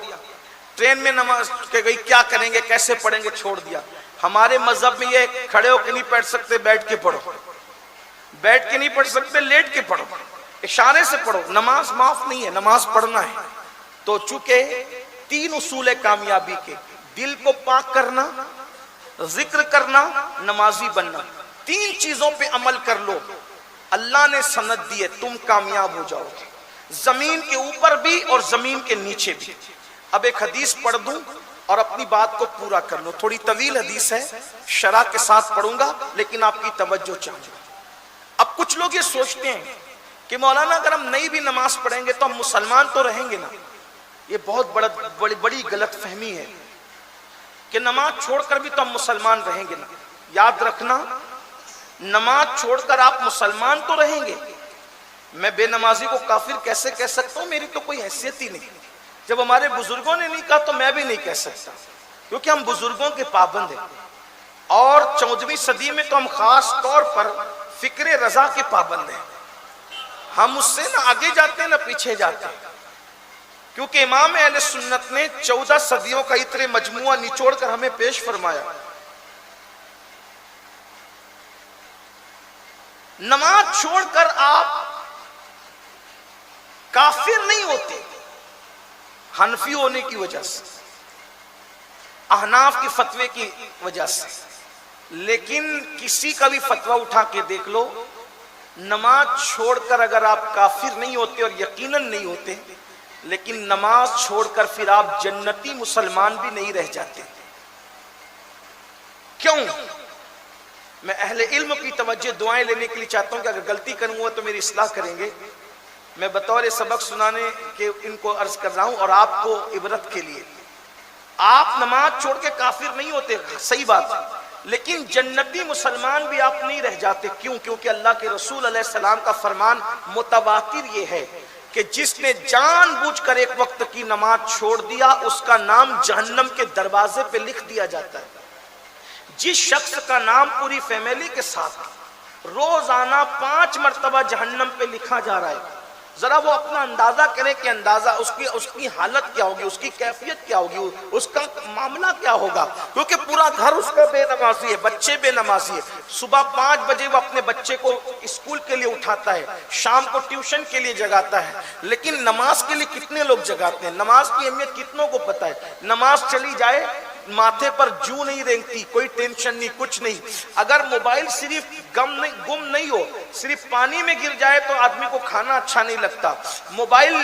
ٹرین میں نماز کہ گئی کیا کریں گے کیسے پڑھیں گے چھوڑ دیا. ہمارے مذہب میں یہ کھڑے ہو کے نہیں پڑھ سکتے, بیٹھ کے پڑھو, بیٹھ کے نہیں پڑھ سکتے, لیٹ کے پڑھو, اشارے سے پڑھو, نماز معاف نہیں ہے, نماز پڑھنا ہے. تو چونکہ 3 اصول ہے کامیابی کے, دل کو پاک کرنا, ذکر کرنا, نمازی بننا, 3 چیزوں پہ عمل کر لو, اللہ نے سند دی ہے تم کامیاب ہو جاؤ گے, زمین کے اوپر بھی اور زمین کے نیچے بھی. اب ایک حدیث پڑھ دوں اور اپنی بات کو پورا کر لو, تھوڑی طویل حدیث ہے, شرح کے ساتھ پڑھوں گا لیکن آپ کی توجہ چاہیے. اب کچھ لوگ یہ سوچتے ہیں کہ مولانا اگر ہم نہیں بھی نماز پڑھیں گے تو ہم مسلمان تو رہیں گے نا. یہ بہت بڑی غلط فہمی ہے کہ نماز چھوڑ کر بھی تو ہم مسلمان رہیں گے نا. یاد رکھنا, نماز چھوڑ کر آپ مسلمان تو رہیں گے, میں بے نمازی کو کافر کیسے کہہ سکتا ہوں, میری تو کوئی حیثیت ہی نہیں. جب ہمارے بزرگوں نے نہیں کہا تو میں بھی نہیں کہہ سکتا, کیونکہ ہم بزرگوں کے پابند ہیں. اور 14ویں صدی میں تو ہم خاص طور پر فکر رضا کے پابند ہیں. ہم اس سے نہ آگے جاتے ہیں نہ پیچھے جاتے ہیں, کیونکہ امام اہل سنت نے 14 صدیوں کا اتنے مجموعہ نچوڑ کر ہمیں پیش فرمایا. نماز چھوڑ کر آپ کافر نہیں ہوتے حنفی ہونے کی وجہ سے, احناف کی فتوے کی وجہ سے, لیکن کسی کا بھی فتویٰ اٹھا کے دیکھ لو, نماز چھوڑ کر اگر آپ کافر نہیں ہوتے اور یقیناً نہیں ہوتے, لیکن نماز چھوڑ کر پھر آپ جنتی مسلمان بھی نہیں رہ جاتے. کیوں؟ میں اہل علم کی توجہ دعائیں لینے کے لیے چاہتا ہوں کہ اگر غلطی کروں گا تو میری اصلاح کریں گے. میں بطور سبق سنانے کے ان کو عرض کر رہا ہوں اور آپ کو عبرت کے لیے. آپ نماز چھوڑ کے کافر نہیں ہوتے, صحیح بات ہے, لیکن جنتی مسلمان بھی آپ نہیں رہ جاتے. کیوں؟ کیونکہ اللہ کے رسول علیہ السلام کا فرمان متواتر یہ ہے کہ جس نے جان بوجھ کر 1 وقت کی نماز چھوڑ دیا اس کا نام جہنم کے دروازے پہ لکھ دیا جاتا ہے. جس شخص کا نام پوری فیملی کے ساتھ روزانہ 5 مرتبہ جہنم پہ لکھا جا رہا ہے, ذرا وہ اپنا اندازہ کریں کہ اندازہ اس کی حالت کیا ہوگی, اس کی کیفیت کیا ہوگی, اس کا معاملہ کیا ہوگا. کیونکہ پورا گھر اس کا بے نمازی ہے, بچے بے نمازی ہے. صبح 5 بجے وہ اپنے بچے کو اسکول کے لیے اٹھاتا ہے, شام کو ٹیوشن کے لیے جگاتا ہے, لیکن نماز کے لیے کتنے لوگ جگاتے ہیں؟ نماز کی اہمیت کتنوں کو پتہ ہے؟ نماز چلی جائے ماتھے پر جو نہیں رینگتی, کوئی ٹینشن نہیں, کچھ نہیں. اگر موبائل صرف گم نہیں ہو, صرف پانی میں گر جائے تو آدمی کو کھانا اچھا نہیں لگتا. موبائل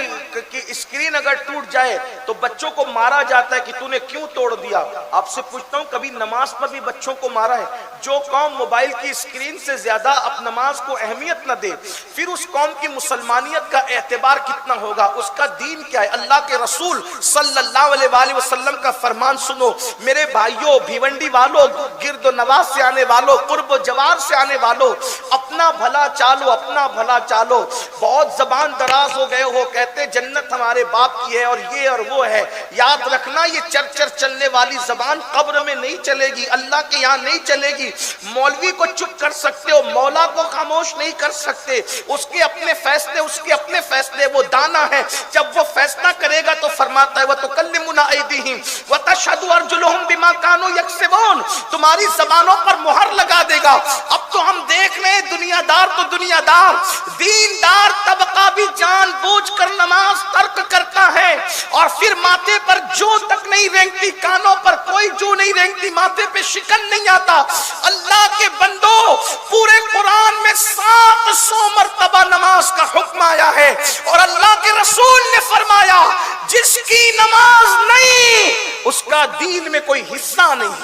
کی اسکرین اگر ٹوٹ جائے تو بچوں کو مارا جاتا ہے کہ تو نے کیوں توڑ دیا. آپ سے پوچھتا ہوں کبھی نماز پر بھی بچوں کو مارا ہے؟ جو قوم موبائل کی اسکرین سے زیادہ اب نماز کو اہمیت نہ دے, پھر اس قوم کی مسلمانیت کا اعتبار کتنا ہوگا, اس کا دین کیا ہے؟ اللہ کے رسول صلی اللہ علیہ وآلہ وسلم کا فرمان سنو میرے بھائیوں, بھیونڈی والوں, گرد و نواز سے آنے والوں, قرب و جوار سے آنے والوں, اپنا بھلا چالو, اپنا بھلا چالو. بہت زبان دراز ہو گئے ہو, کہتے جنت ہمارے باپ کی ہے اور یہ اور وہ ہے. یاد رکھنا یہ چرچر چلنے والی زبان قبر میں نہیں چلے گی, اللہ کے یہاں نہیں چلے گی. مولوی کو چپ کر سکتے ہو, مولا کو خاموش نہیں کر سکتے. اس کے اپنے فیصلے, وہ دانا ہے, جب وہ فیصلہ کرے گا تو فرماتا ہے وَتُكَلِّمُنَا أَيْدِيهِمْ وَتَشْهَدُ أَرْجُلُهُمْ بِمَا كَانُوا يَكْسِبُونَ, تمہاری زبانوں پر مہر لگا دے گا. اب تو ہم دیکھ رہے ہیں دنیا دار تو دنیا دار, دیندار طبقہ بھی جان بوجھ کر نماز ترک کرتا ہے اور پھر ماتھے پر جو تک نہیں رینگتی, کانوں پر کوئی جو نہیں رینگتی, ماتھے پہ شکن نہیں آتا. اللہ کے بندو, پورے قرآن میں 700 مرتبہ نماز کا حکم آیا ہے اور اللہ کے رسول نے فرمایا جس کی نماز نہیں اس کا دین میں کوئی حصہ نہیں.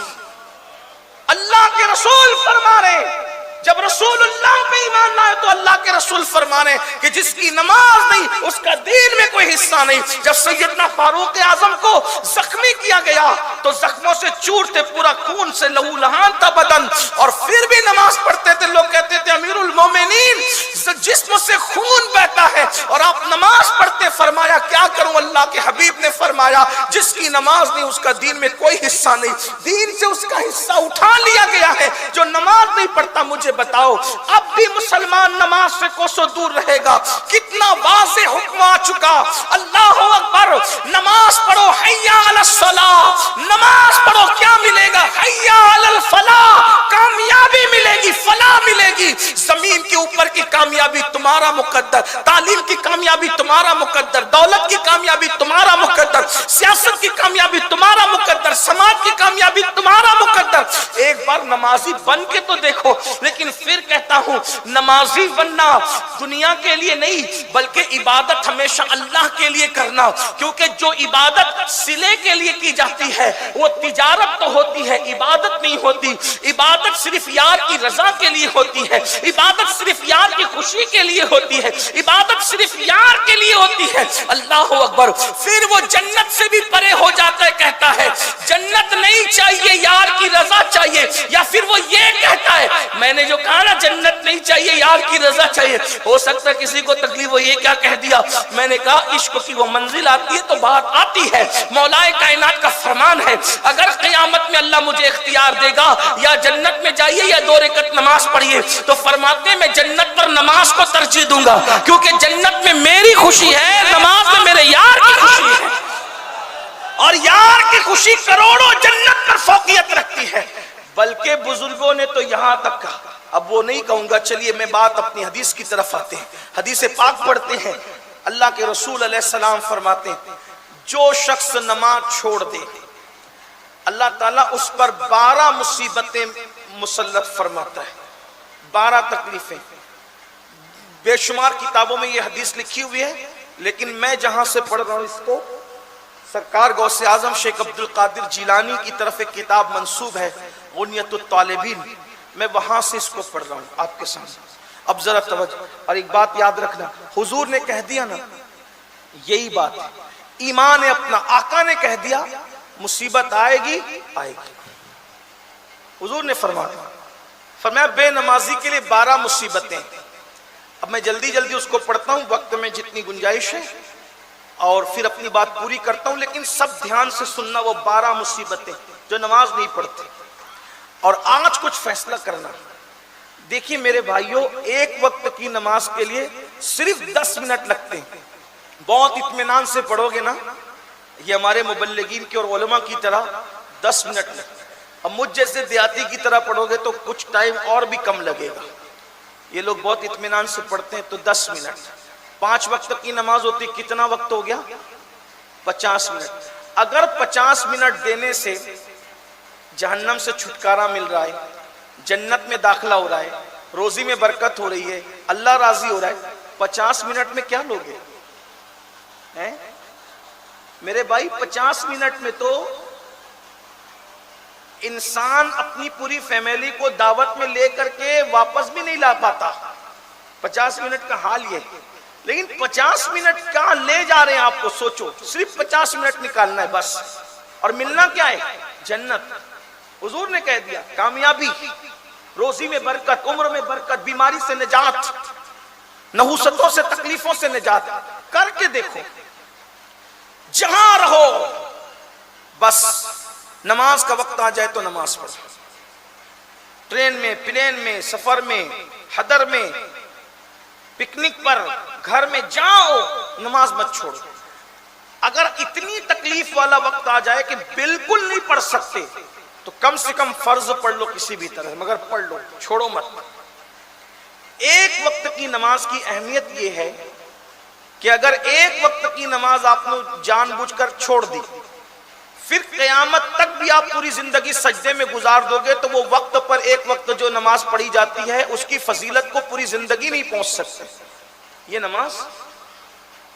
اللہ کے رسول فرما رہے جب رسول اللہ پہ ایمان لائے تو اللہ کے رسول فرمانے کہ جس کی نماز نہیں اس کا دین میں کوئی حصہ نہیں۔ جب سیدنا فاروق اعظم کو زخمی کیا گیا تو زخموں سے چورتے پورا خون سے لہو لہان تھا بدن، اور پھر بھی نماز پڑھتے تھے۔ لوگ کہتے تھے امیر المومنین جسم سے خون بہتا ہے اور آپ نماز پڑھتے۔ فرمایا کیا کروں؟ اللہ کے حبیب نے فرمایا جس کی نماز نہیں اس کا دین میں کوئی حصہ نہیں، دین سے اس کا حصہ اٹھا لیا گیا ہے۔ جو نماز نہیں پڑھتا مجھے بتاؤ اب بھی مسلمان نماز سے کوسوں دور رہے گا؟ کتنا واضح حکم آ چکا، اللہ اکبر، نماز پڑھو، حی علی الصلاۃ، نماز پڑھو، کیا ملے گا؟ حی علی الفلاح، کامیابی ملے گی، فلاح ملے گی۔ زمین کے اوپر کی کامیابی تمہارا مقدر، تعلیم کی کامیابی تمہارا مقدر، دولت کی کامیابی تمہارا مقدر، سیاست کی کامیابی تمہارا مقدر، سماج کی کامیابی تمہارا مقدر۔ ایک بار نمازی بن کے تو دیکھو۔ لیکن پھر کہتا ہوں نمازی بننا دنیا کے لیے نہیں بلکہ عبادت ہمیشہ اللہ کے لیے کرنا، کیونکہ جو عبادت صلے کے لیے کی جاتی ہے وہ تجارت تو ہوتی ہے، عبادت نہیں ہوتی۔ عبادت صرف یار کی رضا کے لیے ہوتی ہے، عبادت صرف یار کی خوشی کے لیے ہوتی ہے، عبادت صرف یار کے لیے ہوتی ہے۔ اللہ اکبر۔ پھر وہ جنت سے بھی پرے ہو جاتا ہے، کہتا ہے جنت نہیں چاہیے، یار کی رضا چاہیے، یا پھر وہ یہ کہتا ہے میں نے جو کہا نا جنت نہیں چاہیے یار کی رضا چاہیے۔ ہو سکتا ہے کسی کو تکلیف ہو، یہ کیا کہہ دیا؟ میں نے کہا عشق کی وہ منزل آتی ہے تو بات آتی ہے، مولا کائنات کا فرمان ہے اگر قیامت میں اللہ مجھے اختیار دے گا یا جنت میں جائیے یا 2 رکعت نماز پڑھیے، تو فرماتے ہیں میں جنت پر نماز کو ترجیح دوں گا، کیونکہ جنت میں میری خوشی ہے، نماز میں میرے یار کی خوشی ہے، اور یار کی خوشی کروڑوں جنت پر فوقیت رکھتی ہے۔ بلکہ بزرگوں نے تو یہاں تک کہا، اب وہ نہیں کہوں گا، چلیے میں بات اپنی حدیث کی طرف آتے ہیں، حدیث پاک پڑھتے ہیں۔ اللہ کے رسول علیہ السلام فرماتے ہیں جو شخص نماز چھوڑ دے اللہ تعالیٰ اس پر 12 مصیبتیں مسلط فرماتا ہے، 12 تکلیفیں۔ بے شمار کتابوں میں یہ حدیث لکھی ہوئی ہے، لیکن میں جہاں سے پڑھ رہا ہوں اس کو سرکار غوث اعظم شیخ عبد القادر جیلانی کی طرف ایک کتاب منسوب ہے غنیت الطالبین، میں وہاں سے اس کو پڑھ رہا ہوں آپ کے سامنے۔ اب ذرا توجہ، اور ایک بات یاد رکھنا، حضور نے کہہ دیا نا، یہی بات ہے، ایمان ہے اپنا، آقا نے کہہ دیا مصیبت آئے گی آئے گی۔ حضور نے فرمایا بے نمازی کے لیے 12 مصیبتیں۔ اب میں جلدی جلدی اس کو پڑھتا ہوں، وقت میں جتنی گنجائش ہے، اور پھر اپنی بات پوری کرتا ہوں، لیکن سب دھیان سے سننا۔ وہ 12 مصیبتیں جو نماز نہیں پڑھتے، اور آج کچھ فیصلہ کرنا۔ دیکھیے میرے بھائیوں، ایک وقت کی نماز کے لیے صرف 10 منٹ لگتے ہیں، بہت اطمینان سے پڑھو گے نا، یہ ہمارے مبلغین کے اور علماء کی طرح 10 منٹ لگتے ہیں۔ اب مجھ جیسے دیہاتی کی طرح پڑھو گے تو کچھ ٹائم اور بھی کم لگے گا، یہ لوگ بہت اطمینان سے پڑھتے ہیں تو 10 منٹ۔ 5 وقت کی نماز ہوتی، کتنا وقت ہو گیا؟ 50 منٹ۔ اگر 50 منٹ دینے سے جہنم سے چھٹکارا مل رہا ہے، جنت میں داخلہ ہو رہا ہے، روزی میں برکت ہو رہی ہے، اللہ راضی ہو رہا ہے، 50 منٹ میں کیا لوگے ہیں میرے بھائی؟ 50 منٹ میں تو انسان اپنی پوری فیملی کو دعوت میں لے کر کے واپس بھی نہیں لا پاتا۔ 50 منٹ کا حال یہ ہے، لیکن 50 منٹ کہاں لے جا رہے ہیں آپ کو؟ سوچو، صرف 50 منٹ نکالنا ہے بس، اور ملنا کیا ہے؟ جنت۔ حضور نے کہہ دیا کامیابی، روزی میں برکت، عمر میں برکت، بیماری سے نجات، نحوستوں سے تکلیفوں سے نجات۔ کر کے دیکھو، جہاں رہو بس نماز کا وقت آ جائے تو نماز پڑھو، ٹرین میں، پلین میں، سفر میں، حضر میں، پکنک پر، گھر میں، جاؤ نماز مت چھوڑو۔ اگر اتنی تکلیف والا وقت آ جائے کہ بالکل نہیں پڑھ سکتے تو کم سے کم فرض پڑھ لو کسی بھی طرح، مگر پڑھ لو، چھوڑو مت۔ ایک وقت کی نماز کی اہمیت یہ ہے کہ اگر ایک وقت کی نماز آپ نے جان بوجھ کر چھوڑ دی، پھر قیامت تک بھی آپ پوری زندگی سجدے میں گزار دو گے تو وہ وقت پر ایک وقت جو نماز پڑھی جاتی ہے اس کی فضیلت کو پوری زندگی نہیں پہنچ سکتے۔ یہ نماز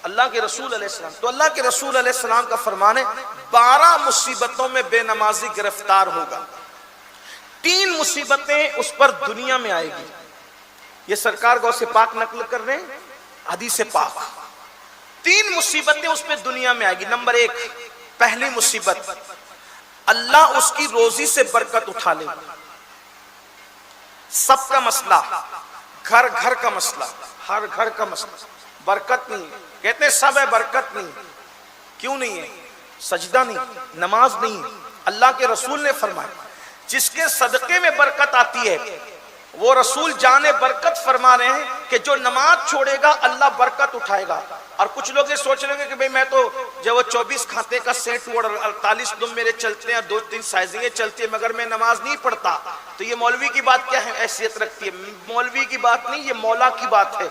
اللہ کے رسول علیہ السلام، تو اللہ کے رسول علیہ السلام کا فرمان ہے 12 مصیبتوں میں بے نمازی گرفتار ہوگا۔ 3 مصیبتیں اس پر دنیا میں آئے گی. یہ سرکار غوث پاک نقل کر رہے ہیں حدیث پاک. 3 مصیبتیں اس پہ دنیا میں آئے گی. نمبر 1، پہلی مصیبت، اللہ اس کی روزی سے برکت اٹھا لے. سب کا مسئلہ، گھر گھر کا مسئلہ، ہر گھر کا مسئلہ، برکت نہیں. کہتے ہیں سب ہے برکت نہیں. کیوں نہیں ہے؟ سجدہ نہیں، نماز نہیں. اللہ کے رسول نے فرمایا جس کے صدقے میں برکت آتی ہے، وہ رسول جان برکت فرما رہے ہیں کہ جو نماز چھوڑے گا اللہ برکت اٹھائے گا. اور کچھ لوگ یہ سوچ رہے ہیں کہ بھئی میں تو جو وہ 24 کھاتے کا سیٹ اور 48 دم میرے چلتے ہیں، 2-3 سائزیں چلتی ہیں، مگر میں نماز نہیں پڑھتا. تو یہ مولوی کی بات کیا ہے، حیثیت رکھتی ہے؟ مولوی کی بات نہیں، یہ مولا کی بات ہے.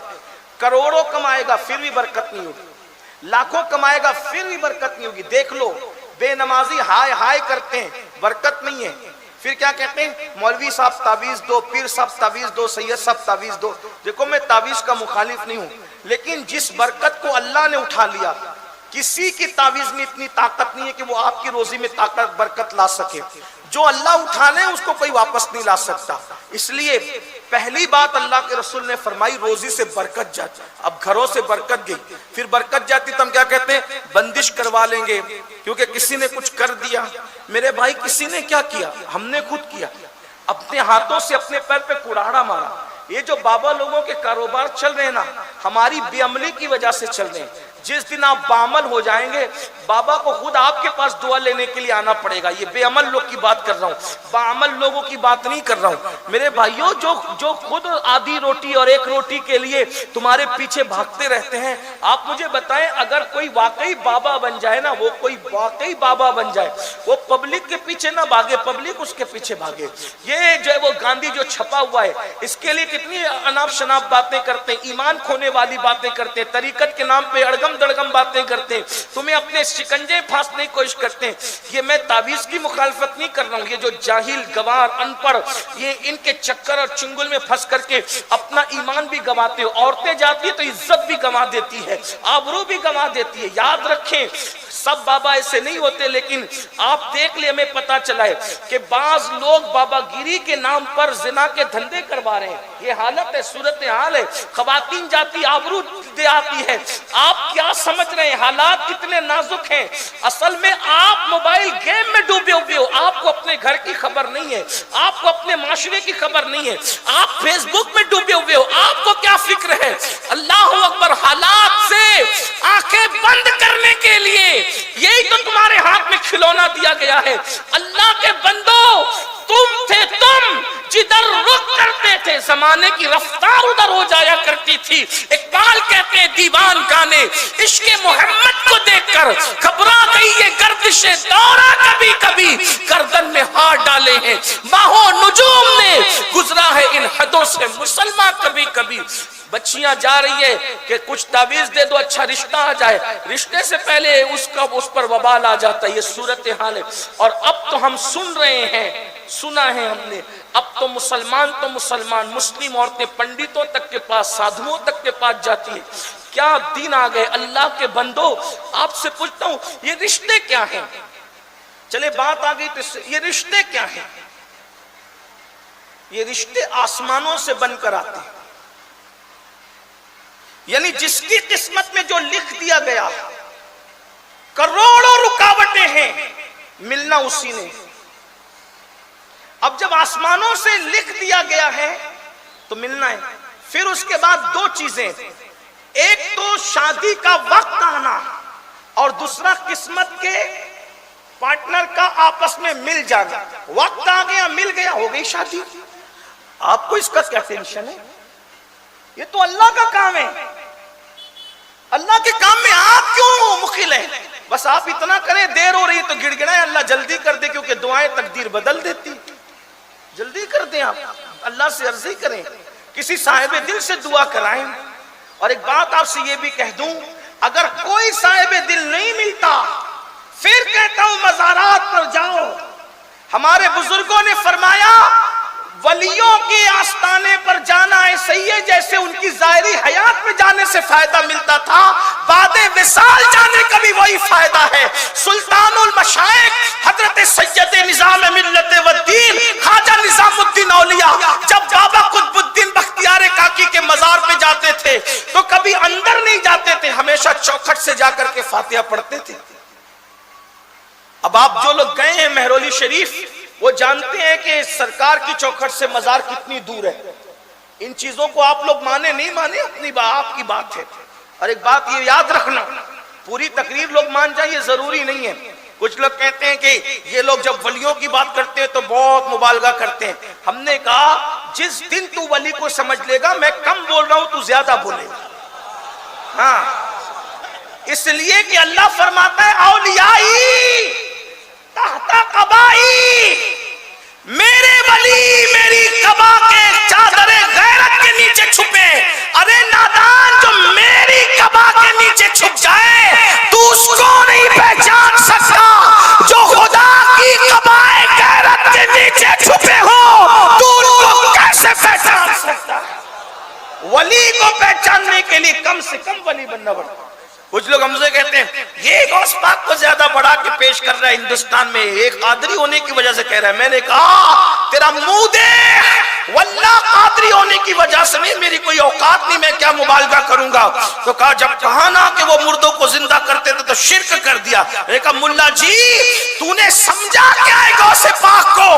کروڑوں کمائے گا پھر بھی برکت نہیں ہوگی، لاکھوں کمائے گا پھر بھی برکت نہیں ہوگی. دیکھ لو بے نمازی ہائے ہائے کرتے ہیں، برکت نہیں ہے. پھر کیا کہتے ہیں؟ مولوی صاحب تعویذ دو، پیر صاحب تعویذ دو، سید صاحب تعویذ دو. دیکھو میں تعویذ کا مخالف نہیں ہوں، لیکن جس برکت کو اللہ نے اٹھا لیا، کسی کی تعویذ میں اتنی طاقت نہیں ہے کہ وہ آپ کی روزی میں طاقت برکت لا سکے. جو اللہ اٹھا لے اس کو کوئی واپس نہیں لا سکتا. اس لیے پہلی بات اللہ کے رسول نے فرمائی روزی سے برکت جاتی. اب گھروں سے برکت گئی، پھر برکت جاتی تو ہم کیا کہتے ہیں؟ بندش کروا لیں گے کیونکہ کسی نے کچھ کر دیا. میرے بھائی کسی نے کیا کیا؟ ہم نے خود کیا. اپنے ہاتھوں سے اپنے پیر پہ کڑاڑا مارا. یہ جو بابا لوگوں کے کاروبار چل رہے ہیں نا، ہماری بے عملی کی وجہ سے چل رہے ہیں. جس دن آپ باعمل ہو جائیں گے، بابا کو خود آپ کے پاس دعا لینے کے لیے آنا پڑے گا. یہ بے عمل لوگ کی بات کر رہا ہوں، باعمل لوگوں کی بات نہیں کر رہا ہوں. میرے بھائیوں جو خود آدھی روٹی اور 1 روٹی کے لیے تمہارے پیچھے بھاگتے رہتے ہیں، آپ مجھے بتائیں اگر کوئی واقعی بابا بن جائے نا، وہ کوئی واقعی بابا بن جائے، وہ پبلک کے پیچھے نہ بھاگے، پبلک اس کے پیچھے بھاگے. یہ جو ہے وہ گاندھی جو چھپا ہوا ہے، اس کے لیے کتنی اناپ شناپ باتیں کرتے ہیں، ایمان کھونے والی باتیں کرتے ہیں، طریقت کے نام پہ اڑگم دڑگم باتیں کرتے ہیں، تمہیں اپنے شکنجے پھانسنے کی کوشش کرتے ہیں. یہ میں تعویذ کی مخالفت نہیں کر رہا ہوں. یہ جو جاہل گوار ان پڑھ، یہ ان کے چکر اور چنگل میں پھنس کر کے اپنا ایمان بھی گواتے ہیں. عورتیں جاتی ہیں تو عزت بھی گوا دیتی ہے، آبرو بھی گوا دیتی ہے. یاد رکھیں سب بابا ایسے نہیں ہوتے، لیکن آپ دیکھ لیں ہمیں پتا چلا ہے کہ بعض لوگ بابا گیری کے نام پر زنا کے دھندے کروا رہے ہیں. یہ حالت ہے، صورتحال ہے. خواتین جاتی آبرو دے آتی ہے. آپ کیا سمجھ رہے ہیں حالات کتنے نازک ہیں؟ اصل میں آپ موبائل گیم میں ڈوبے ہوئے ہو. آپ کو اپنے گھر کی خبر نہیں ہے، آپ کو اپنے معاشرے کی خبر نہیں ہے. آپ فیس بک میں ڈوبے ہوئے ہو، آپ کو کیا فکر ہے؟ اللہ اکبر. حالات سے آنکھیں بند کرنے کے لیے یہی تو تمہارے ہاتھ میں کھلونا دیا گیا ہے. اللہ کے بندو، تم تھے تم جدھر رخ کرتے تھے زمانے کی رفتار ادھر ہو جایا کرتی تھی. اقبال کہتے ہیں دیوان گانے عشق محمد کو دیکھ کر گھبرا گئی یہ گردش دورہ، کبھی کبھی گردن میں ہاتھ ڈالے ہیں ماہوں نجوم نے، گزرا ہے ان حدوں سے مسلمان کبھی کبھی. بچیاں جا رہی ہے کہ کچھ تعویذ دے دو اچھا رشتہ آ جائے، رشتے سے پہلے اس پر وبال آ جاتا ہے. یہ صورتحال ہے. اور اب تو ہم سن رہے ہیں، سنا ہے ہم نے، اب تو مسلمان مسلم عورتیں پنڈتوں تک کے پاس، سادھوؤں تک کے پاس جاتی ہیں. کیا دین آ گئے. اللہ کے بندو آپ سے پوچھتا ہوں یہ رشتے کیا ہیں؟ چلے بات آ گئی تو یہ رشتے کیا ہیں؟ یہ رشتے آسمانوں سے بن کر آتے ہیں. یعنی جس کی قسمت میں جو لکھ دیا گیا، کروڑوں رکاوٹیں ہیں، ملنا اسی نے. اب جب آسمانوں سے لکھ دیا گیا ہے تو ملنا ہے. پھر اس کے بعد 2 چیزیں، ایک تو شادی کا وقت آنا اور دوسرا قسمت کے پارٹنر کا آپس میں مل جانا. وقت آ گیا، مل گیا، ہو گئی شادی. آپ کو اس کا کیا ٹینشن ہے؟ یہ تو اللہ کا کام ہے. اللہ کے کام میں آپ کیوں مخل ہیں؟ بس آپ اتنا کریں دیر ہو رہی تو گڑ گڑائیں اللہ جلدی کر دے، کیونکہ دعائیں تقدیر بدل دیتی. جلدی کر دیں، آپ اللہ سے عرضی کریں، کسی صاحب دل سے دعا کرائیں. اور ایک بات آپ سے یہ بھی کہہ دوں، اگر کوئی صاحب دل نہیں ملتا پھر کہتا ہوں مزارات پر جاؤ. ہمارے بزرگوں نے فرمایا ولیوں کے آستانے پر جانا ایسے ہی ہے جیسے ان کی ظاہری حیات میں جانے سے فائدہ ملتا تھا، بعد وصال جانے کا بھی وہی فائدہ ہے. سلطان المشائخ حضرت سید نظام ملت و دین خواجہ نظام تھے تو کبھی اندر نہیں جاتے تھے، ہمیشہ چوکھٹ سے جا کر کے فاتحہ پڑھتے تھے۔ اب آپ جو لوگ گئے ہیں مہرولی شریف وہ جانتے ہیں کہ سرکار کی چوکھٹ سے مزار کتنی دور ہے۔ ان چیزوں کو آپ لوگ مانے نہیں مانے اپنی آپ کی بات ہے، اور ایک بات یہ یاد رکھنا، پوری تقریر لوگ مان جائیں یہ ضروری نہیں ہے۔ کچھ لوگ کہتے ہیں کہ یہ لوگ جب ولیوں کی بات کرتے ہیں تو بہت مبالغہ کرتے ہیں۔ ہم نے کہا جس دن تو ولی کو سمجھ لے گا میں کم بول رہا ہوں تو زیادہ بولے گا، ہاں، اس لیے کہ اللہ فرماتا ہے اولیائی تحت قبائی، میرے ولی میری قبا کے چادر غیرت کے نیچے چھپے۔ ارے نادان، جو میری قبا کے نیچے چھپ جائے تو اس کو نہیں پہچان سکتا، جو خدا کی قبا غیرت کے نیچے چھپے ہو تو ان کو کیسے پہچان سکتا ہے؟ ولی کو پہچاننے کے لیے کم سے کم ولی بننا پڑتا ہے۔ کچھ لوگ ہم سے کہتے ہیں یہ غوث پاک کو زیادہ بڑھا کے پیش کر رہا ہے ہندوستان میں، ایک قادری ہونے کی وجہ سے کہہ رہا ہے۔ میں نے کہا تیرا منہ دے، واللہ قادری ہونے کی وجہ سے نہیں، میری کوئی اوقات نہیں، میں کیا مبالغہ کروں گا۔ تو کہا جب کہا نا کہ وہ مردوں کو زندہ کرتے تھے تو شرک کر دیا۔ میں نے کہا ملا جی تو نے سمجھا کیا ہے غوث پاک کو؟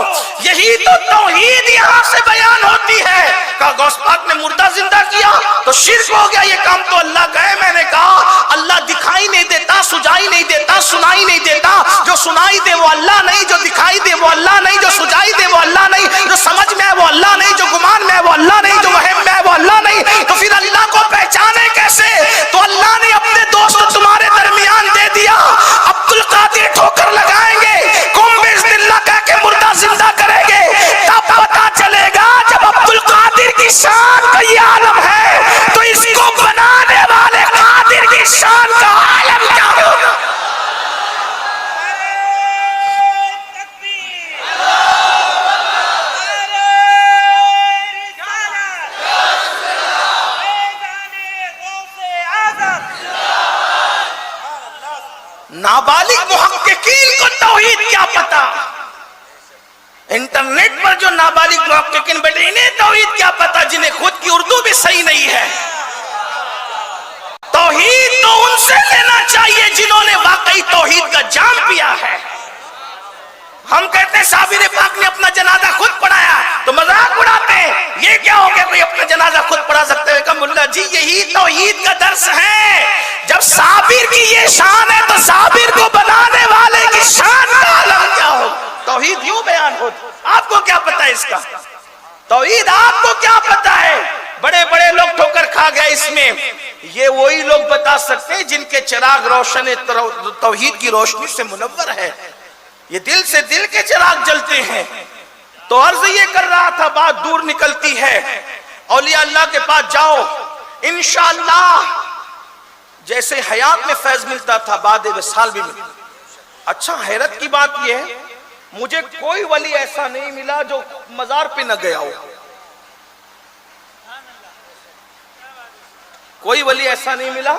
یہی تو توحید یہاں سے بیان ہوتی ہے۔ کہا غوث پاک نے مردہ زندہ کیا تو شرک ہو گیا، یہ کام تو اللہ کا ہے۔ میں نے کہا اللہ دکھائی نہیں دیتا، سجائی نہیں دیتا، سنائی نہیں دیتا، جو سنائی دے وہ اللہ نہیں، جو دکھائی دے وہ اللہ نہیں، جو سجائی دے وہ اللہ نہیں، جو سمجھ میں ہے وہ اللہ نہیں، جو گمان میں ہے وہ اللہ نہیں، جو وہم میں ہے وہ اللہ نہیں، تو پھر اللہ کو پہچانے کیسے؟ تو اللہ نے اپنے دوست تمہارے درمیان دے دیا، عبد القادر ٹھوکر لگائیں گے، قم بإذن اللہ کہہ کے مردہ زندہ کریں گے، تب پتا چلے گا جب عبد القادر کی شان کا یہ عالم ہے تو اس کو بنانے والے قادر کی شان کا عالم کیا ہوگا۔ نابالغ محققین کو توحید کیا پتا؟ انٹرنیٹ پر جو نابالغ محققین بیٹھے انہیں توحید کیا پتا جنہیں خود کی اردو بھی صحیح نہیں ہے۔ توحید تو ان سے لینا چاہیے جنہوں نے واقعی توحید کا جام پیا ہے۔ ہم کہتے ہیں صابر پاک نے اپنا جنازہ خود پڑھایا تو مذاق اڑاتے ہیں، یہ کیا ہو گیا کوئی اپنا جنازہ خود پڑھا سکتے ہیں؟ کہ ملا جی یہی توحید کا درس ہے، جب صابر کی یہ شان ہے تو صابر کو بنانے والے کی شان کا عالم کیا ہو؟ توحید یوں بیان ہوتی، آپ کو کیا پتا ہے اس کا؟ توحید آپ کو کیا پتا ہے؟ بڑے بڑے لوگ ٹھوکر کھا گئے اس میں، یہ وہی لوگ بتا سکتے ہیں جن کے چراغ روشن توحید کی روشنی سے منور ہے، یہ دل سے دل کے چراغ جلتے ہیں۔ تو عرض یہ کر رہا تھا، بات دور نکلتی ہے، اولیاء اللہ کے پاس جاؤ انشاءاللہ جیسے حیات میں فیض ملتا تھا بعد وصال بھی ملتا۔ اچھا حیرت کی بات یہ ہے مجھے کوئی ولی ایسا نہیں ملا جو مزار پہ نہ گیا ہو، کوئی ولی ایسا نہیں ملا،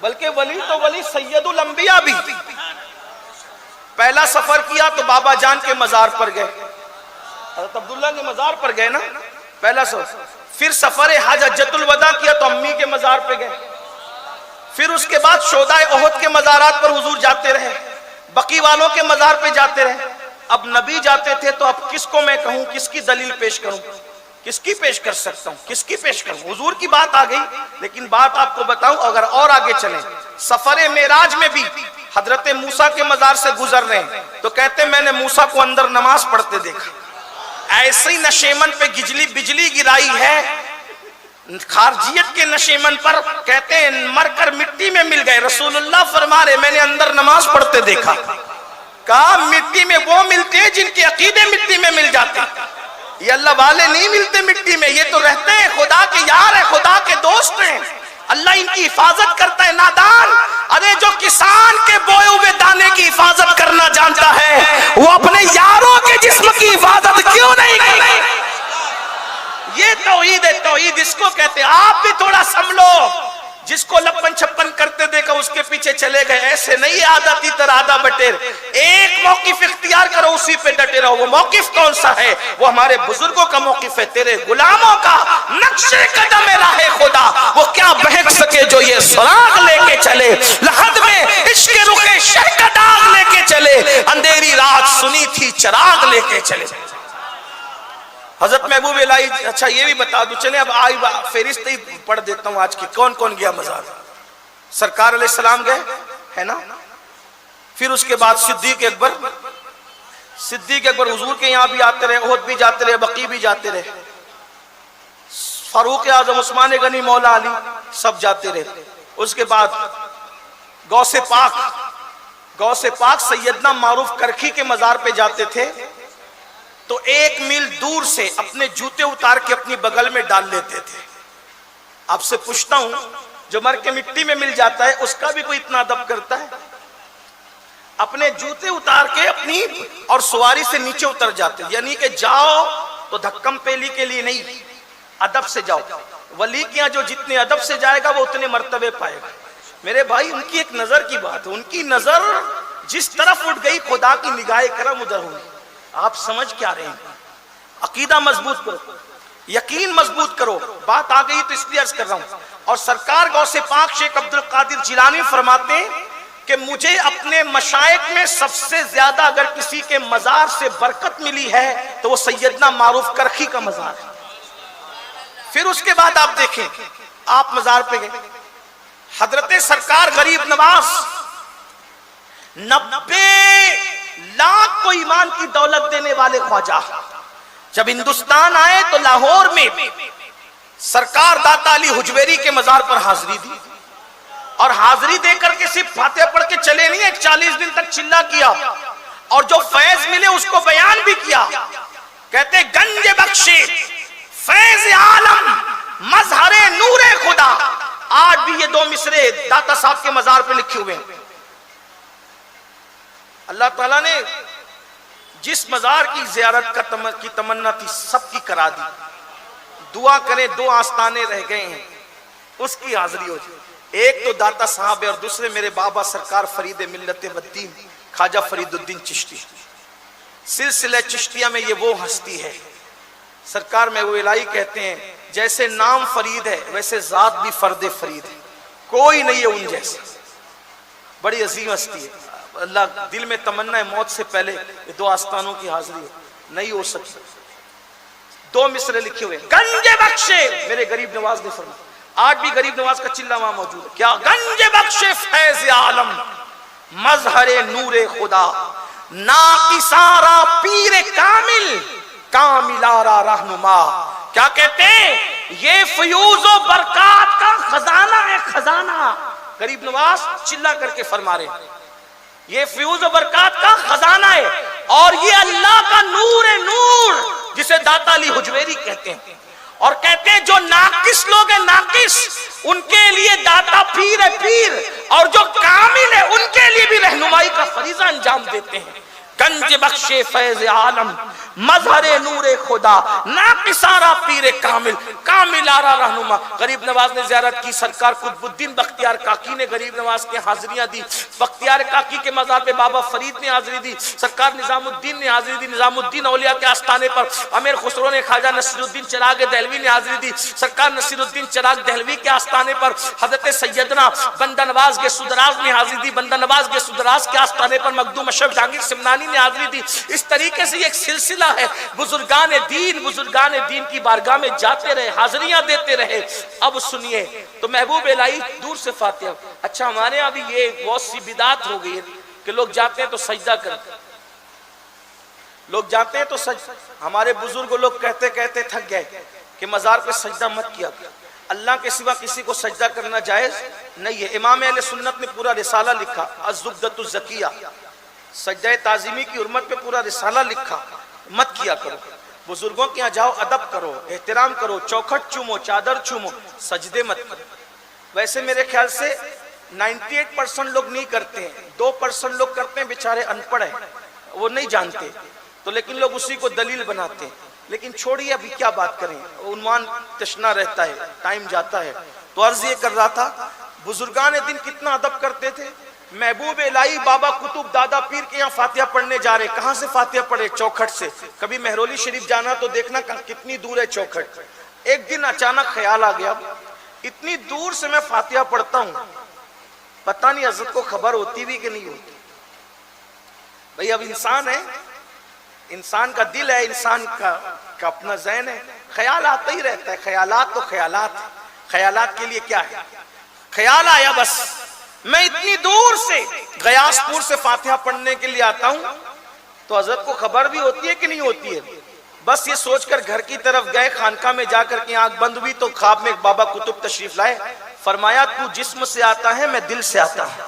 بلکہ ولی تو ولی سید الانبیاء بھی۔ پہلا سفر کیا تو بابا جان کے مزار پر گئے، حضرت عبداللہ کے مزار پر گئے نا پہلا سفر، پھر سفر حج حجۃ الوداع کیا تو امی کے مزار پہ گئے، پھر اس کے بعد شہدائے احد کے مزارات پر حضور جاتے رہے، بقی والوں کے مزار پہ جاتے رہے۔ اب نبی جاتے تھے تو اب کس کو میں کہوں، کس کی دلیل پیش کروں، کس کی پیش کر سکتا ہوں، کس کی پیش کروں؟ حضور کی بات آ گئی، لیکن بات آپ کو بتاؤں اگر اور آگے چلیں، سفر معراج میں بھی حضرت موسیٰ کے مزار سے گزر رہے ہیں تو کہتے ہیں میں نے موسیٰ کو اندر نماز پڑھتے دیکھا، ایسی نشیمن پہ بجلی گرائی ہے، خارجیت کے نشیمن پر کہتے ہیں مر کر مٹی میں مل گئے۔ رسول اللہ فرما رہے میں نے اندر نماز پڑھتے دیکھا، کہا مٹی میں وہ ملتے ہیں جن کے عقیدے مٹی میں مل جاتے ہیں، یہ اللہ والے نہیں ملتے مٹی میں، یہ تو رہتے ہیں خدا کے یار ہیں، خدا کے دوست ہیں، اللہ ان کی حفاظت کرتا ہے۔ نادان، ارے جو کسان کے بوئے ہوئے دانے کی حفاظت کرنا جانتا ہے وہ اپنے یاروں کے جسم کی حفاظت کیوں نہیں کرے؟ یہ توحید ہے، توحید اس کو کہتے ہیں۔ آپ بھی تھوڑا سنبھلو، جس کو لپن چھپن کرتے دیکھا اس کے پیچھے چلے گئے. ایسے نہیں آدھا تیتر آدھا بٹیر. ایک موقف اختیار کرو, اسی پہ ڈٹے رہو. وہ موقف کون سا ہے؟ وہ ہمارے بزرگوں کا موقف ہے, تیرے غلاموں کا نقش قدم راہ خدا. وہ کیا بہک سکے جو یہ سراغ لے کے چلے, لحد میں عشق رخ شہ کا داغ لے کے چلے, اندھیری رات سنی تھی چراغ لے کے چلے. حضرت محبوب الہی. اچھا یہ بھی بتا دوں, چلیں اب آئی فہرست ہی پڑھ دیتا ہوں آج کی. کون کون گیا مزار؟ سرکار علیہ السلام گئے ہے نا, پھر اس کے بعد صدیق اکبر حضور کے یہاں بھی آتے رہے, احد بھی جاتے رہے, بقیع بھی جاتے رہے, فاروق اعظم, عثمان غنی, مولا علی سب جاتے رہے. اس کے بعد غوث پاک سیدنا معروف کرکھی کے مزار پہ جاتے تھے تو 1 میل دور سے اپنے جوتے اتار کے اپنی بغل میں ڈال لیتے تھے. آپ سے پوچھتا ہوں, جو مر کے مٹی میں مل جاتا ہے اس کا بھی کوئی اتنا ادب کرتا ہے؟ اپنے جوتے اتار کے اپنی اور سواری سے نیچے اتر جاتے, یعنی کہ جاؤ تو دھکم پیلی کے لیے نہیں, ادب سے جاؤ. ولی کے یہاں جو جتنے ادب سے جائے گا وہ اتنے مرتبے پائے گا. میرے بھائی, ان کی ایک نظر کی بات ہے, ان کی نظر جس طرف اٹھ گئی خدا کی نگاہ کرم ادھر ہوئی. آپ سمجھ کیا رہے ہیں؟ عقیدہ مضبوط کرو, یقین مضبوط کرو. بات آ گئی تو اس لیے عرض کر رہا ہوں. اور سرکار غوث پاک شیخ عبد القادر جیلانی فرماتے ہیں کہ مجھے اپنے مشائخ میں سب سے زیادہ اگر کسی کے مزار سے برکت ملی ہے تو وہ سیدنا معروف کرکھی کا مزار ہے. پھر اس کے بعد آپ دیکھیں, آپ مزار پہ گئے, حضرت سرکار غریب نواز 90 لاکھ کو ایمان کی دولت دینے والے خواجہ جب ہندوستان آئے تو لاہور میں سرکار داتا علی حجویری کے مزار پر حاضری دی, اور حاضری دے کر کے صرف فاتحہ پڑھ کے چلے نہیں, ایک 40 دن تک چلا کیا, اور جو فیض ملے اس کو بیان بھی کیا. کہتے گنج بخشے فیض عالم مظہر نور خدا. آج بھی یہ 2 مصرے داتا صاحب کے مزار پہ لکھے ہوئے ہیں. اللہ تعالیٰ نے جس مزار کی زیارت کی تمنا تھی سب کی کرا دی. دعا کریں, 2 آستانے رہ گئے ہیں, اس کی حاضری ہو جائے. ایک تو داتا صاحب ہے اور دوسرے میرے بابا سرکار فرید ملت والدین خواجہ فرید الدین چشتی. سلسلہ چشتیہ میں یہ وہ ہستی ہے. سرکار میں وہ الہی کہتے ہیں جیسے نام فرید ہے ویسے ذات بھی فرد فرید ہے, کوئی نہیں ہے ان جیسے. بڑی عظیم ہستی ہے. اللہ دل میں تمنا ہے موت سے پہلے یہ 2 آستانوں کی حاضری نہیں ہو سکتی. 2 مصرے لکھے ہوئے, گنج بخشے, میرے غریب نواز نے فرمایا. آج بھی غریب نواز کا چلہ وہاں موجود ہے. کیا؟ گنج بخشے فیض عالم مظہر نور خدا, ناقصارا پیر کامل کاملارا رہنما. کیا کہتے ہیں؟ یہ فیوز و برکات کا خزانہ ہے, خزانہ. غریب نواز چلہ کر کے فرما رہے ہیں یہ فیوز و برکات کا خزانہ ہے, اور یہ اللہ کا نور ہے, نور جسے داتا علی حجویری کہتے ہیں. اور کہتے ہیں جو ناقص لوگ ہیں, ناقص, ان کے لیے داتا پیر ہے, پیر, اور جو کامل ہے ان کے لیے بھی رہنمائی کا فریضہ انجام دیتے ہیں. گنج بخشے فیض عالم مظہر نور خدا, ناقصارا پیر کامل کاملارا رہنما. غریب نواز نے زیارت کی. سرکار قطب الدین بختیار کاکی نے غریب نواز کے حاضریاں دی. بختیار کاکی کے مزار پہ بابا فرید نے حاضری دی. سرکار نظام الدین نے حاضری دی. نظام الدین اولیاء کے آستانے پر امیر خسرو نے خواجہ نصیر الدین چراغ دہلوی نے حاضری دی. سرکار نصیر الدین چراغ دہلوی کے آستانے پر حضرت سیدنا بندہ نواز کے سدراز نے حاضری دی. بندہ نواز کے سدراز کے آستانے پر مخدوم اشرف جہانگیر سمنانی نے حاضری دی. اس طریقے سے ایک سلسلہ ہے. بزرگان دین کی بارگاہ میں جاتے رہے, حاضریاں دیتے رہے. اب سنیے تو محبوب الہی دور سے فاتحہ. اچھا ہمارے یہاں بھی یہ بہت سی بدعت ہو گئی ہے کہ لوگ جاتے ہیں تو سجدہ کرتے, لوگ جاتے ہیں تو ہمارے بزرگ لوگ کہتے کہتے تھک گئے کہ مزار پہ سجدہ مت کیا, اللہ کے سوا کسی کو سجدہ کرنا جائز نہیں ہے. امام اہل سنت نے پورا رسالہ لکھا الزبدۃ الزکیہ, سجدہ تعظیمی کی حرمت پہ پورا رسالہ لکھا. مت کیا کرو, بزرگوں کے یہاں جاؤ, ادب کرو, احترام کرو, چوکھٹ چومو, چادر چومو, سجدے مت کرو. ویسے میرے خیال سے 98% لوگ نہیں کرتے ہیں, 2% لوگ کرتے ہیں, بیچارے ان پڑھ ہیں, وہ نہیں جانتے تو, لیکن لوگ اسی کو دلیل بناتے ہیں. لیکن چھوڑیے ابھی کیا بات کریں, عنوان تشنا رہتا ہے, ٹائم جاتا ہے. تو عرض یہ کر رہا تھا بزرگان دین کتنا ادب کرتے تھے. محبوب الہی بابا قطب دادا پیر کے یہاں فاتحہ پڑھنے جا رہے. کہاں سے فاتحہ پڑھے؟ چوکھٹ سے. کبھی مہرولی شریف جانا تو دیکھنا کتنی دور ہے چوکھٹ. ایک دن اچانک خیال آ گیا اتنی دور سے میں فاتحہ پڑھتا ہوں, پتہ نہیں حضرت کو خبر ہوتی بھی کہ نہیں ہوتی. بھئی اب انسان ہے, انسان کا دل ہے, انسان کا اپنا ذہن ہے, خیال آتا ہی رہتا ہے. خیالات تو خیالات ہیں, خیالات کے لیے کیا ہے. خیال آیا بس میں اتنی دور سے غیاث پور سے فاتحہ پڑھنے کے لیے آتا ہوں, تو حضرت کو خبر بھی ہوتی ہے کہ نہیں ہوتی ہے. بس یہ سوچ کر گھر کی طرف گئے, خانقاہ میں جا کر کے آنکھ بند ہوئی تو خواب میں بابا قطب تشریف لائے. فرمایا تو جسم سے آتا ہے, میں دل سے آتا ہوں.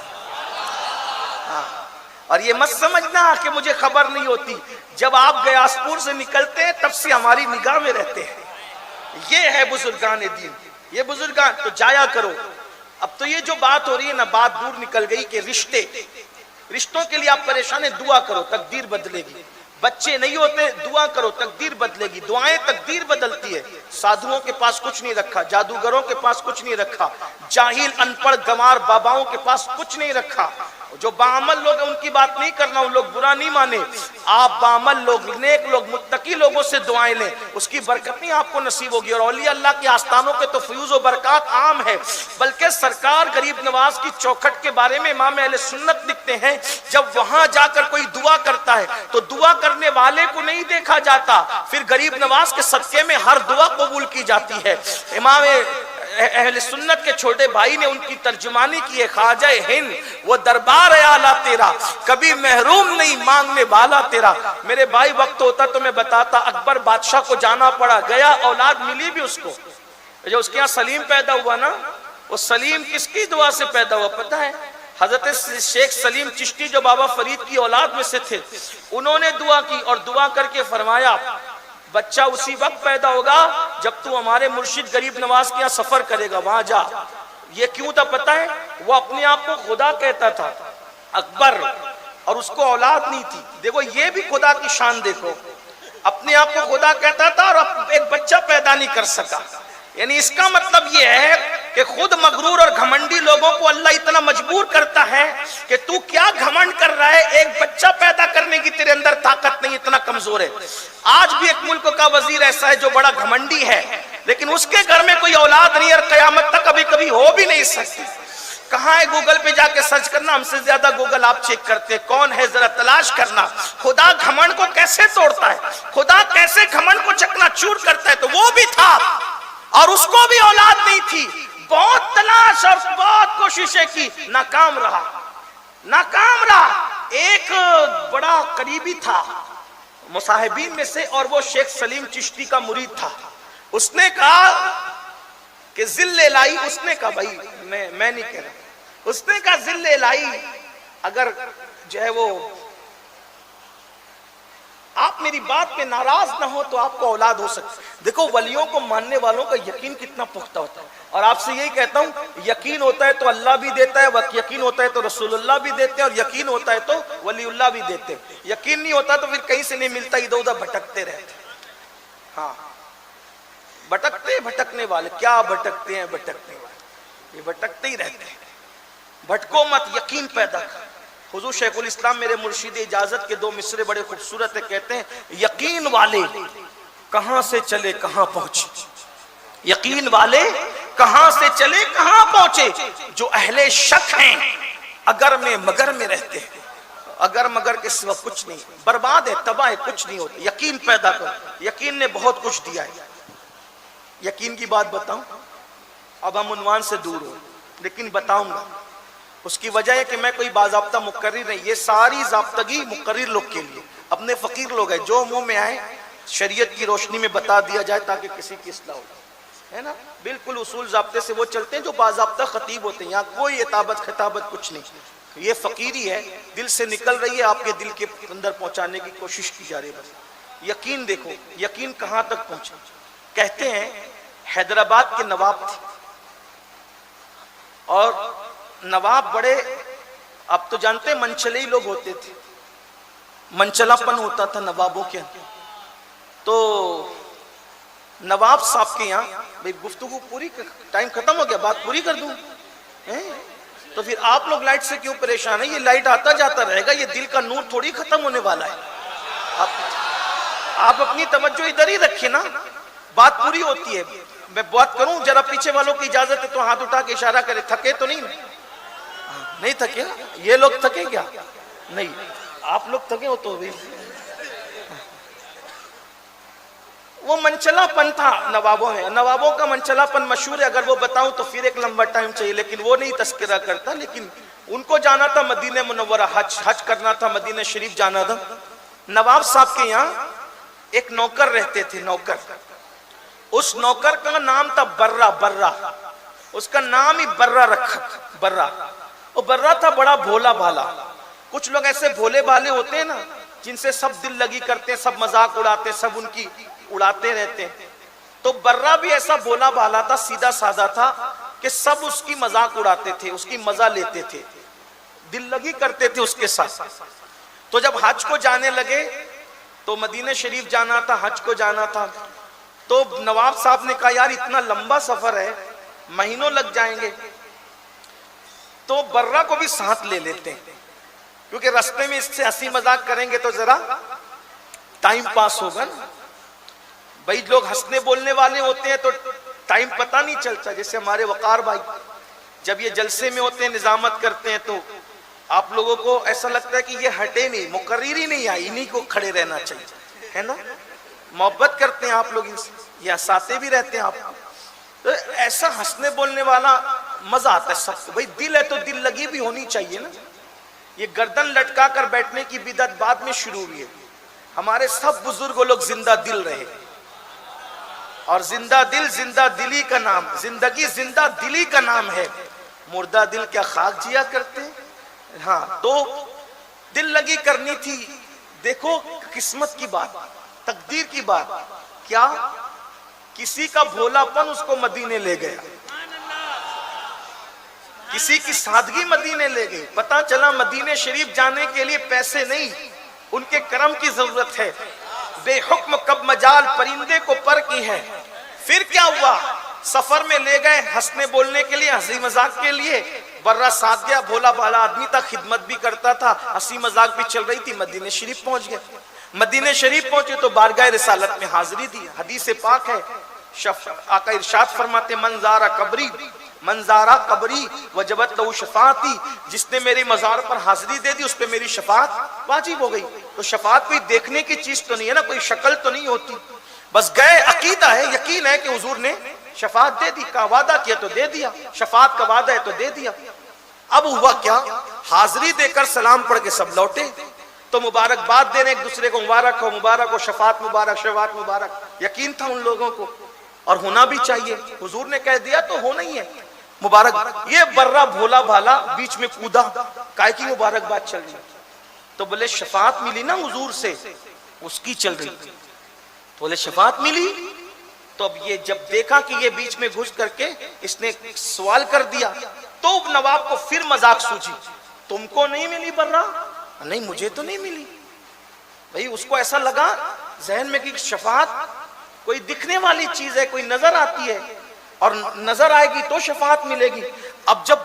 اور یہ مت سمجھنا کہ مجھے خبر نہیں ہوتی, جب آپ غیاث پور سے نکلتے ہیں تب سے ہماری نگاہ میں رہتے ہیں. یہ ہے بزرگان دین, یہ بزرگان. تو جایا کرو. اب تو یہ جو بات ہو رہی ہے نا, بات دور نکل گئی کہ رشتوں کے لیے آپ پریشان ہیں, دعا کرو تقدیر بدلے گی. بچے نہیں ہوتے, دعا کرو تقدیر بدلے گی. دعائیں تقدیر بدلتی ہے. سادھوؤں کے پاس کچھ نہیں رکھا, جادوگروں کے پاس کچھ نہیں رکھا, جاہل ان پڑھ گنوار باباؤں کے پاس کچھ نہیں رکھا. جو باعمل لوگ ہیں ان کی بات نہیں کرنا, ان لوگ برا نہیں مانے. آپ باعمل لوگ, نیک لوگ, متقی لوگوں سے دعائیں لیں, اس کی برکت نہیں آپ کو نصیب ہوگی. اور اولیاء اللہ کے آستانوں کے تو فیوز و برکات عام ہے. بلکہ سرکار غریب نواز کی چوکھٹ کے بارے میں امام اہل سنت لکھتے ہیں, جب وہاں جا کر کوئی دعا کرتا ہے تو دعا کرنے والے کو نہیں دیکھا جاتا, پھر غریب نواز کے صدقے میں ہر دعا قبول کی جاتی ہے. امام اہل سنت کے چھوٹے بھائی نے ان کی ترجمانی کی ہے, خواجہ ہند وہ دربار اعلیٰ تیرا, کبھی محروم نہیں مانگنے والا تیرا. میرے بھائی وقت ہوتا تو میں بتاتا, اکبر بادشاہ کو جانا پڑا, گیا, اولاد ملی بھی اس کو. جو اس کے یہاں سلیم پیدا ہوا نا, وہ سلیم کس کی دعا سے پیدا ہوا پتہ ہے؟ حضرت شیخ سلیم چشتی جو بابا فرید کی اولاد میں سے تھے, انہوں نے دعا کی اور دعا کر کے فرمایا بچہ اسی وقت پیدا ہوگا جب تو ہمارے مرشد غریب نواز کے یہاں سفر کرے گا, وہاں جا. یہ کیوں تھا پتہ ہے؟ وہ اپنے آپ کو خدا کہتا تھا اکبر, اور اس کو اولاد نہیں تھی. دیکھو یہ بھی خدا کی شان دیکھو, اپنے آپ کو خدا کہتا تھا اور ایک بچہ پیدا نہیں کر سکا. یعنی اس کا مطلب یہ ہے کہ خود مغرور اور گھمنڈی لوگوں کو اللہ اتنا مجبور کرتا ہے کہ تو کیا گھمنڈ کر رہا ہے, ایک بچہ پیدا کرنے کی تیرے اندر طاقت نہیں, اتنا کمزور ہے. آج بھی ایک ملک کا وزیر ایسا ہے جو بڑا گھمنڈی ہے, لیکن اس کے گھر میں کوئی اولاد نہیں اور قیامت تک کبھی ہو بھی نہیں سکتی. کہاں ہے؟ گوگل پہ جا کے سرچ کرنا, ہم سے زیادہ گوگل آپ چیک کرتے, کون ہے ذرا تلاش کرنا. خدا گھمنڈ کو کیسے توڑتا ہے, خدا کیسے گھمنڈ کو چکنا چور کرتا ہے. تو وہ بھی تھا اور اس کو بھی اولاد نہیں تھی, بہت تلاش اور بہت کوششیں کی, ناکام رہا. ایک بڑا قریبی تھا مصاحبین میں سے, اور وہ شیخ سلیم چشتی کا مرید تھا. اس نے کہا کہ ذل الہی, اس نے کہا بھائی میں نہیں کہہ رہا, اس نے کہا ذل الہی اگر جو ہے وہ آپ میری بات پہ ناراض نہ ہو تو آپ کو اولاد ہو سکتی. دیکھو ولیوں کو ماننے والوں کا یقین کتنا پختہ ہوتا ہے, اور آپ سے یہی کہتا ہوں یقین ہوتا ہے تو اللہ بھی دیتا ہے, یقین ہوتا ہے تو رسول اللہ بھی دیتے ہیں, اور یقین ہوتا ہے تو ولی اللہ بھی دیتے ہیں. یقین نہیں ہوتا تو پھر کہیں سے نہیں ملتا, ادھر ادھر بھٹکتے رہتے. ہاں بھٹکنے والے کیا بھٹکتے ہیں, بھٹکنے والے یہ بھٹکتے ہی رہتے ہیں. بھٹکو مت, یقین پیدا کر. حضور شیخ الاسلام میرے مرشد اجازت کے 2 مصرے بڑے خوبصورت ہے, کہتے ہیں یقین والے کہاں سے چلے کہاں پہنچے, یقین والے کہاں سے چلے کہاں پہنچے. جو اہل شک ہیں اگر میں مگر میں رہتے ہیں, اگر مگر کے سوا کچھ نہیں, برباد ہے, تباہ ہے, کچھ نہیں ہوتا. یقین پیدا کرو, یقین نے بہت کچھ دیا ہے. یقین کی بات بتاؤں, اب ہم عنوان سے دور ہوں لیکن بتاؤں گا. اس کی وجہ ہے کہ میں کوئی باضابطہ مقرر نہیں, یہ ساری ضابطگی مقرر لوگ کے لیے, اپنے فقیر لوگ ہیں, جو منہ میں آئے شریعت کی روشنی میں بتا دیا جائے تاکہ کسی کی اصلاح ہو, ہے نا. بالکل اصول ضابطے سے وہ چلتے ہیں جو باضابطہ خطیب ہوتے ہیں. یہاں کوئی اطابت خطابت کچھ نہیں, یہ فقیری ہے, دل سے نکل رہی ہے, آپ کے دل کے اندر پہنچانے کی کوشش کی جا رہی ہے. بس یقین دیکھو, یقین کہاں تک پہنچا. کہتے ہیں حیدرآباد کے نواب تھے, اور نواب بڑے, اب تو جانتے ہیں منچلے ہی لوگ ہوتے تھے, منچلا پن ہوتا تھا نوابوں کے اندر. تو نواب صاحب کے یہاں بھئی گفتگو پوری, ٹائم ختم ہو گیا, بات پوری کر دوں. تو پھر آپ لوگ لائٹ سے کیوں پریشان ہیں؟ یہ لائٹ آتا جاتا رہے گا، یہ دل کا نور تھوڑی ختم ہونے والا ہے۔ آپ اپنی توجہ ادھر ہی رکھیں نا، بات پوری ہوتی ہے۔ میں بات کروں، ذرا پیچھے والوں کی اجازت ہے تو ہاتھ اٹھا کے اشارہ کرے۔ تھکے تو نہیں؟ نہیں تھکے؟ یہ لوگ تھکے کیا؟ نہیں، آپ لوگ تھکے ہو تو بھی۔ وہ منچلا پن تھا نوابوں میں، نوابوں کا منچلا پن مشہور ہے، اگر وہ بتاؤں تو پھر ایک لمبا ٹائم چاہیے، لیکن وہ نہیں تذکرہ کرتا۔ لیکن ان کو جانا تھا مدینہ منورہ، حج کرنا تھا، مدینہ شریف جانا تھا۔ نواب صاحب کے یہاں ایک نوکر رہتے تھے، نوکر، اس نوکر کا نام تھا برہ، برہ، اس کا نام ہی برہ رکھا، برہ۔ وہ برہ تھا بڑا بھولا بھالا۔ کچھ لوگ ایسے بھولے بھالے ہوتے ہیں نا، جن سے سب دل لگی کرتے ہیں، سب مذاق اڑاتے ہیں، سب ان کی اڑاتے رہتے ہیں۔ تو برہ بھی ایسا بھولا بھالا تھا، سیدھا سادہ تھا کہ سب اس کی مذاق اڑاتے تھے، اس کی مزہ لیتے تھے، دل لگی کرتے تھے اس کے ساتھ۔ تو جب حج کو جانے لگے تو مدینہ شریف جانا تھا، حج کو جانا تھا، تو نواب صاحب نے کہا یار اتنا لمبا سفر ہے، مہینوں لگ جائیں گے، تو برہ کو بھی ساتھ لے لیتے ہیں، کیونکہ راستے میں اس سے ہنسی مذاق کریں گے تو ذرا ٹائم پاس ہوگا نا۔ بھائی لوگ ہنسنے بولنے والے ہوتے ہیں تو ٹائم پتہ نہیں چلتا۔ جیسے ہمارے وقار بھائی جب یہ جلسے میں ہوتے ہیں، نظامت کرتے ہیں، تو آپ لوگوں کو ایسا لگتا ہے کہ یہ ہٹے نہیں، مقرر ہی نہیں آئی، انہی کو کھڑے رہنا چاہیے، ہے نا؟ محبت کرتے ہیں آپ لوگ ان سے، یہ ہنساتے بھی رہتے ہیں آپ کو، تو ایسا ہنسنے بولنے والا مزہ آتا ہے سب کو۔ بھائی دل ہے تو دل لگی بھی ہونی چاہیے نا۔ یہ گردن لٹکا کر بیٹھنے کی بدعت بعد میں شروع ہوئی ہے۔ ہمارے سب بزرگ لوگ زندہ دل رہے، اور زندہ دل زندہ دلی کا نام، زندگی زندہ دلی کا نام ہے۔ مردہ دل کیا خاک جیا کرتے ہیں؟ ہاں، تو دل لگی کرنی تھی۔ دیکھو قسمت کی بات، تقدیر کی بات، کیا کسی کا بھولا پن اس کو مدینے لے گیا، کسی کی سادگی مدینے لے گئی۔ پتا چلا مدینے شریف جانے کے لیے پیسے نہیں، ان کے کرم کی ضرورت ہے۔ بے حکم کب مجال پرندے کو پر کی ہے۔ پھر کیا ہوا؟ سفر میں لے گئے ہنسنے بولنے کے لیے، ہنسی مذاق کے لیے۔ برہ ساتھ گیا، بھولا بھالا آدمی تھا، خدمت بھی کرتا تھا، ہنسی مذاق بھی چل رہی تھی۔ مدینہ شریف پہنچ گئے۔ مدینہ شریف پہنچے تو بارگاہ رسالت میں حاضری دی۔ حدیث پاک ہے، آقا ارشاد فرماتے منزارہ قبری، منزارہ قبری وجبت لہو شفاعتی، جس نے میری مزار پر حاضری دے دی اس پہ میری شفاعت واجب ہو گئی۔ تو شفاعت کوئی دیکھنے کی چیز تو نہیں ہے نا، کوئی شکل تو نہیں ہوتی، بس گئے، عقیدہ ہے، یقین ہے کہ حضور نے شفاعت دے دی، کا وعدہ کیا تو دے دیا، شفاعت کا وعدہ ہے تو دے دیا۔ اب ہوا کیا؟ حاضری دے کر سلام پڑھ کے سب لوٹے، تو مبارکباد دینے ایک دوسرے کو، مبارک ہو مبارک ہو، شفاعت مبارک شفاعت مبارک۔ یقین تھا ان لوگوں کو، اور ہونا بھی چاہیے، حضور نے کہہ دیا تو ہونا ہی ہے مبارک۔ یہ برہ بھولا بھالا بیچ میں کودا، کائے کی مبارکباد چل رہی، تو بولے شفاعت ملی نا حضور سے، اس کی چل رہی تھی، بولے شفاعت ملی۔ تو اب یہ جب دیکھا کہ یہ بیچ میں گھس کر کے اس نے سوال کر دیا، تو نواب کو پھر مذاق سوچی، تم کو نہیں ملی برہ؟ نہیں مجھے تو نہیں ملی۔ بھئی اس کو ایسا لگا ذہن میں کہ شفاعت کوئی دکھنے والی چیز ہے، کوئی نظر آتی ہے، اور نظر آئے گی تو شفاعت ملے گی۔ اب جب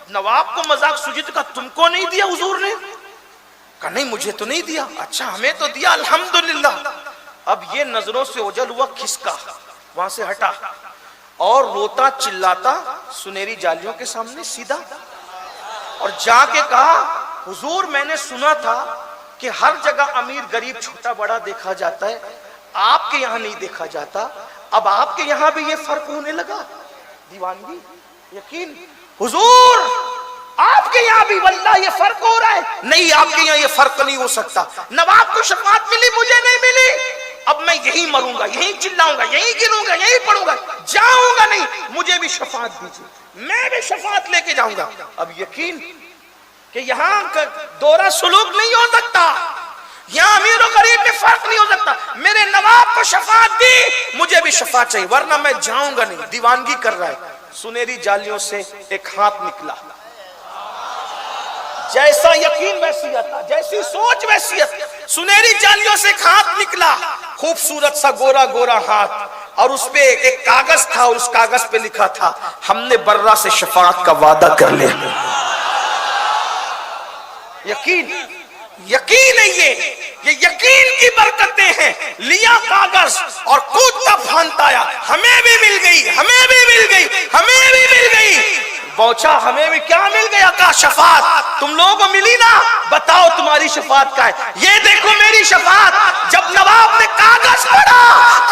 نواب کو مذاق سوچی تو کہا تم کو نہیں دیا حضور نے؟ کہا نہیں مجھے تو نہیں دیا۔ اچھا ہمیں تو دیا، الحمدللہ۔ اب یہ نظروں سے اوجھل ہوا، کھسکا، وہاں سے ہٹا، اور روتا چلاتا سنہری جالیوں کے سامنے سیدھا، اور جا کے کہا حضور میں نے سنا تھا کہ ہر جگہ امیر غریب چھوٹا بڑا دیکھا جاتا ہے، آپ کے یہاں نہیں دیکھا جاتا، اب آپ کے یہاں بھی یہ فرق ہونے لگا۔ دیوانگی، یقین، حضور آپ کے یہاں بھی واللہ یہ فرق ہو رہا ہے۔ نہیں آپ کے یہاں یہ فرق نہیں ہو سکتا، نواب کو شفاعت ملی مجھے نہیں ملی، اب میں یہی مروں گا، یہی چلاؤں گا، یہی گروں گا، یہی پڑھوں گا، جاؤں گا نہیں، مجھے بھی شفاعت دیجیے، میں بھی شفاعت لے کے جاؤں گا۔ اب یقین کہ یہاں دورہ سلوک نہیں ہو سکتا، یہاں امیر و غریب میں فرق نہیں ہو سکتا، میرے نواب کو شفاعت دی، مجھے بھی شفاعت چاہیے، ورنہ میں جاؤں گا نہیں۔ دیوانگی کر رہا ہے۔ سنہری جالیوں سے ایک ہاتھ نکلا، جیسا یقین ویسی عطا، جیسی سوچ ویسی عطا۔ سنہری جالیوں سے ایک ہاتھ نکلا، خوبصورت سا گورا گورا ہاتھ، اور اس پہ ایک کاغذ تھا اور اس کاغذ پہ لکھا تھا ہم نے برہ سے شفاعت کا وعدہ کر لیا. یقین یقین ہے یہ یقین کی برکتیں ہیں. لیا کاغذ اور کودتا پھاندتا آیا, ہمیں بھی مل گئی, ہمیں بھی مل گئی, ہمیں بھی مل گئی. پہنچا ہمیں بھی کیا مل گیا؟ کہا شفاعت. تم لوگوں کو ملی نا, بتاؤ تمہاری شفاعت کا ہے. یہ دیکھو میری شفاعت. جب نواب نے کاغذ پڑھا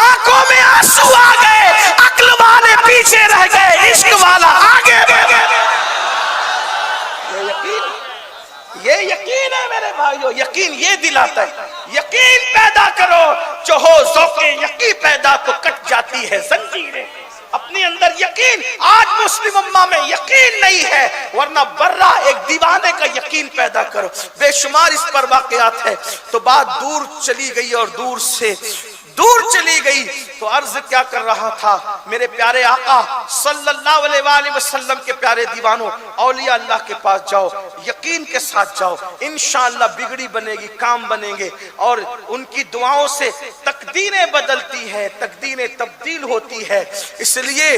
آنکھوں میں آنسو آ گئے, عقل والے پیچھے رہ گئے, عشق والا آگے بڑھ گئے. یہ یقین ہے میرے بھائیو, یقین یہ دلاتا ہے. یقین پیدا کرو, جو ہو ذوق یقین پیدا تو کٹ جاتی ہے زنجیریں. اپنے اندر یقین, آج مسلم امہ میں یقین نہیں ہے, ورنہ برہ ایک دیوانے کا یقین پیدا کرو. بے شمار اس پر واقعات ہے. تو بات دور چلی گئی اور دور سے دور چلی گئی. تو عرض کیا کر رہا تھا, میرے پیارے آقا صلی اللہ علیہ وآلہ وسلم کے پیارے دیوانوں, اولیاء اللہ کے پاس جاؤ, یقین کے ساتھ جاؤ, انشاءاللہ بگڑی بنے گی, کام بنیں گے. اور ان کی دعاؤں سے تقدیریں بدلتی ہیں, تقدیریں تبدیل ہوتی ہے. اس لیے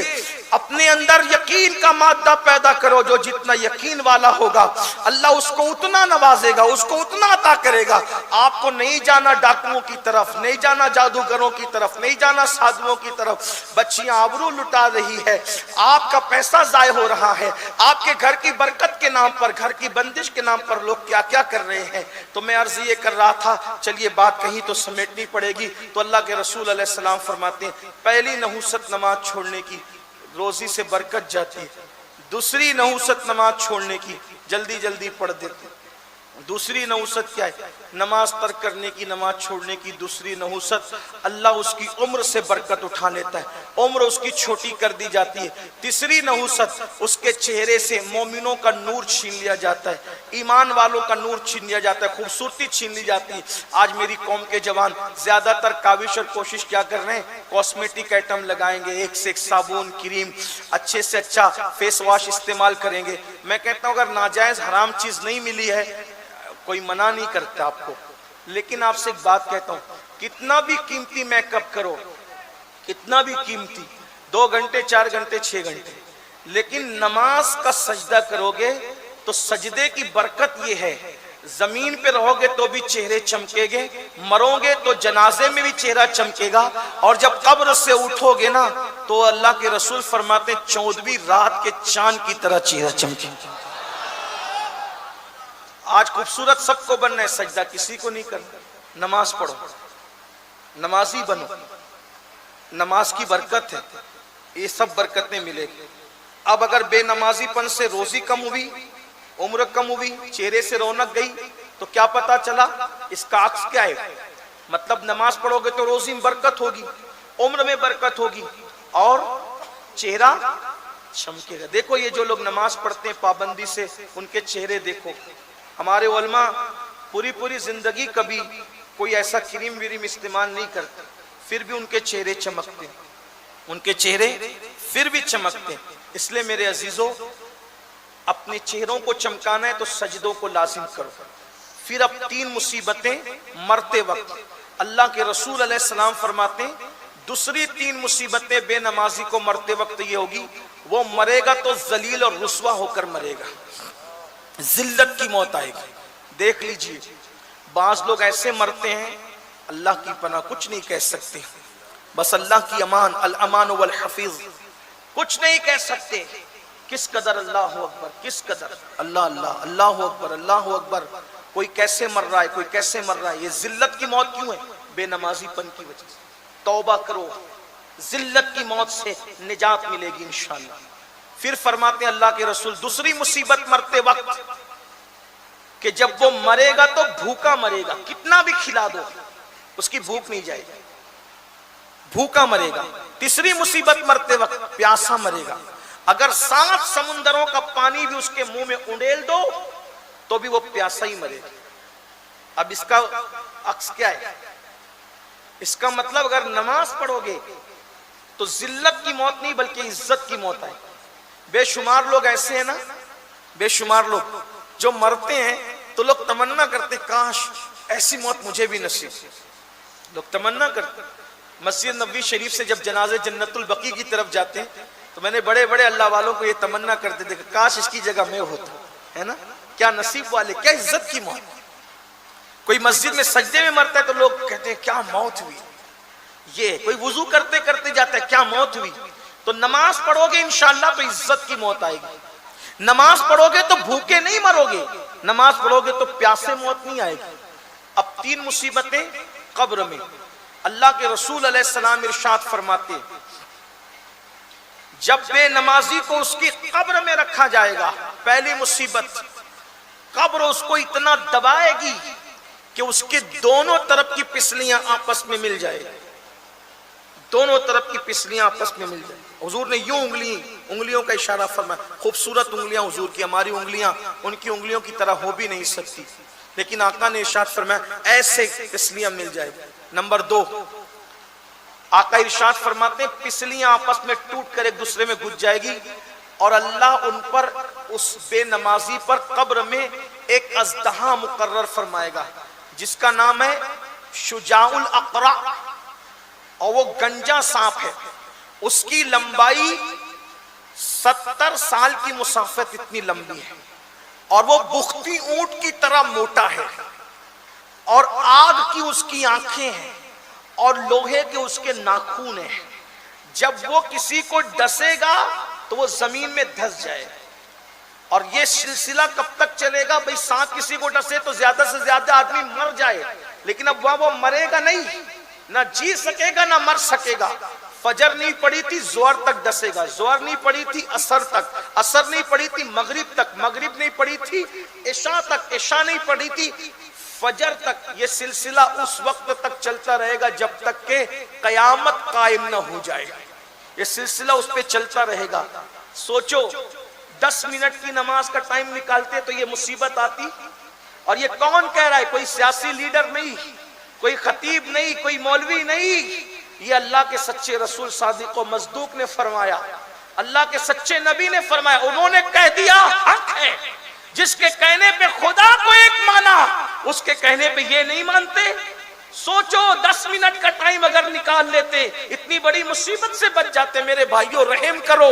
اپنے اندر یقین کا مادہ پیدا کرو. جو جتنا یقین والا ہوگا اللہ اس کو اتنا نوازے گا, اس کو اتنا عطا کرے گا. آپ کو نہیں جانا ڈاکوؤں کی طرف, نہیں جانا جادوگروں کی طرف, نہیں جانا سادھوؤں کی طرف. بچیاں آبرو لٹا رہی ہے, آپ کا پیسہ ضائع ہو رہا ہے, آپ کے گھر کی برکت کے نام پر, گھر کی بندش کے نام پر لوگ کیا کیا کر رہے ہیں. تو میں عرض یہ کر رہا تھا, چلیے بات کہیں تو سمیٹنی پڑے گی. تو اللہ کے رسول علیہ السلام فرماتے ہیں, پہلی نحوست نماز چھوڑنے کی روزی سے برکت جاتی ہے. دوسری نحوست نماز چھوڑنے کی جلدی جلدی پڑھ دیتے. دوسری نحوست کیا ہے؟ نماز ترک کرنے کی, نماز چھوڑنے کی دوسری نحوست, اللہ اس کی عمر سے برکت اٹھا لیتا ہے, عمر اس کی چھوٹی کر دی جاتی ہے. تیسری نحوست, اس کے چہرے سے مومنوں کا نور چھین لیا جاتا ہے, ایمان والوں کا نور چھین لیا جاتا ہے, خوبصورتی چھین لی جاتی ہے. آج میری قوم کے جوان زیادہ تر کاوش اور کوشش کیا کر رہے ہیں, کاسمیٹک آئٹم لگائیں گے, ایک سے ایک صابن, کریم, اچھے سے اچھا فیس واش استعمال کریں گے. میں کہتا ہوں اگر ناجائز حرام چیز نہیں ملی ہے, کوئی منع نہیں کرتا آپ کو, لیکن آپ سے ایک بات کہتا ہوں, کتنا بھی قیمتی میک اپ کرو, کتنا بھی قیمتی, 2 گھنٹے 4 گھنٹے 6 گھنٹے, لیکن نماز کا سجدہ کرو گے تو سجدے کی برکت یہ ہے, زمین پہ رہو گے تو بھی چہرے چمکے گے, مرو گے تو جنازے میں بھی چہرہ چمکے گا, اور جب قبر سے اٹھو گے نا تو اللہ کے رسول فرماتے 14ویں رات کے چاند کی طرح چہرہ چمکے گا. آج خوبصورت سب کو بننا ہے, سجدہ کسی کو نہیں کرنا. نماز پڑھو, نمازی بنو, نماز کی برکت ہے, یہ سب برکتیں ملے گی. اب اگر بے نمازی پن سے روزی کم ہوئی, عمر کم ہوئی, چہرے سے رونق گئی, تو کیا پتا چلا؟ اس کا عکس کیا ہے؟ مطلب نماز پڑھو گے تو روزی میں برکت ہوگی, عمر میں برکت ہوگی, اور چہرہ چمکے گا. دیکھو یہ جو لوگ نماز پڑھتے ہیں پابندی سے, ان کے چہرے دیکھو. ہمارے علماء پوری زندگی کبھی کوئی ایسا کریم وریم استعمال نہیں کرتے, پھر بھی ان کے چہرے چمکتے, ان کے چہرے پھر بھی چمکتے. اس لیے میرے عزیزوں, اپنے چہروں کو چمکانا ہے تو سجدوں کو لازم کرو. پھر اب 3 مصیبتیں مرتے وقت, اللہ کے رسول علیہ السلام فرماتے ہیں دوسری 3 مصیبتیں بے نمازی کو مرتے وقت یہ ہوگی, وہ مرے گا تو ذلیل اور رسوا ہو کر مرے گا, ذلت کی موت آئے گی. دیکھ لیجئے بعض لوگ ایسے مرتے ہیں اللہ کی پناہ کچھ نہیں کہہ سکتے, بس اللہ کی امان, الامان والحفیظ, کچھ نہیں کہہ سکتے. کس قدر اللہ اکبر, کس قدر اللہ اللہ, اللہ اکبر, اللہ اکبر. کوئی کیسے مر رہا ہے, کوئی کیسے مر رہا ہے. یہ ذلت کی موت کیوں ہے؟ بے نمازی پن کی وجہ سے. توبہ کرو, ذلت کی موت سے نجات ملے گی انشاءاللہ. پھر فرماتے ہیں اللہ کے رسول دوسری مصیبت مرتے وقت کہ جب وہ مرے گا تو بھوکا مرے گا, کتنا بھی کھلا دو اس کی بھوک نہیں جائے گی, بھوکا مرے گا. تیسری مصیبت مرتے وقت پیاسا مرے گا, اگر 7 سمندروں کا پانی بھی اس کے منہ میں انڈیل دو تو بھی وہ پیاسا ہی مرے گا. اب اس کا عکس کیا ہے؟ اس کا مطلب اگر نماز پڑھو گے تو ذلت کی موت نہیں بلکہ عزت کی موت آئے. بے شمار لوگ ایسے ہیں نا, بے شمار لوگ جو مرتے ہیں تو لوگ تمنا کرتے کاش ایسی موت مجھے بھی نصیب. لوگ تمنا کرتے مسجد نبوی شریف سے جب جنازے جنت البقیع کی طرف جاتے ہیں تو میں نے بڑے بڑے اللہ والوں کو یہ تمنا کرتے تھے کہ کاش اس کی جگہ میں ہوتا، ہے نا؟ کیا نصیب والے، کیا عزت کی موت. کوئی مسجد میں سجدے میں مرتا ہے تو لوگ کہتے ہیں کیا موت ہوئی. یہ کوئی وضو کرتے کرتے جاتا ہے کیا موت ہوئی. تو نماز پڑھو گے انشاءاللہ تو عزت کی موت آئے گی. نماز پڑھو گے تو بھوکے نہیں مرو گے، نماز پڑھو گے تو پیاسے موت نہیں آئے گی. اب 3 مصیبتیں قبر میں. اللہ کے رسول علیہ السلام ارشاد فرماتے جب بے نمازی کو اس کی قبر میں رکھا جائے گا، پہلی مصیبت، قبر اس کو اتنا دبائے گی کہ اس کے دونوں طرف کی پسلیاں آپس میں مل جائے گی. دونوں طرف کی پسلیاں آپس میں مل جائیں. حضور نے یوں انگلیوں کا اشارہ فرمایا. خوبصورت انگلیاں حضور کی، ہماری انگلیاں ان کی انگلیوں کی طرح ہو بھی نہیں سکتی، لیکن آقا نے ارشاد فرمایا ایسے پسلیاں مل جائیں. نمبر 2، آقا ارشاد فرماتے ہیں پسلیاں آپس میں ٹوٹ کر ایک دوسرے میں گھس جائے گی اور اللہ ان پر، اس بے نمازی پر قبر میں ایک اژدہا مقرر فرمائے گا جس کا نام ہے شجاع الاقرع، اور وہ گنجا سانپ ہے. اس کی لمبائی 70 سال کی مسافت اتنی لمبی ہے اور وہ بختی اونٹ کی طرح موٹا ہے اور آگ کی اس کی آنکھیں ہیں اور لوہے کے اس کے ناخون ہیں. جب وہ کسی کو ڈسے گا تو وہ زمین میں دھس جائے. اور یہ سلسلہ کب تک چلے گا؟ بھئی سانپ کسی کو ڈسے تو زیادہ سے زیادہ آدمی مر جائے، لیکن اب وہ مرے گا نہیں، نہ جی سکے گا نہ مر سکے گا. فجر نہیں پڑی تھی زہر تک ڈسے گا، زہر نہیں پڑی تھی عصر تک، عصر نہیں پڑی تھی مغرب تک، مغرب نہیں پڑی تھی عشاء تک، عشاء نہیں پڑی تھی فجر تک. یہ سلسلہ اس وقت تک چلتا رہے گا جب تک کہ قیامت قائم نہ ہو جائے. یہ سلسلہ اس پہ چلتا رہے گا. سوچو 10 منٹ کی نماز کا ٹائم نکالتے تو یہ مصیبت آتی. اور یہ کون کہہ رہا ہے؟ کوئی سیاسی لیڈر نہیں، کوئی خطیب نہیں، کوئی مولوی نہیں، یہ اللہ کے سچے رسول صادق و مصدوق نے فرمایا، اللہ کے سچے نبی نے فرمایا. انہوں نے کہہ دیا حق ہے. جس کے کہنے پہ خدا کو ایک مانا، اس کے کہنے پہ یہ نہیں مانتے. سوچو 10 منٹ کا ٹائم اگر نکال لیتے اتنی بڑی مصیبت سے بچ جاتے. میرے بھائیوں رحم کرو،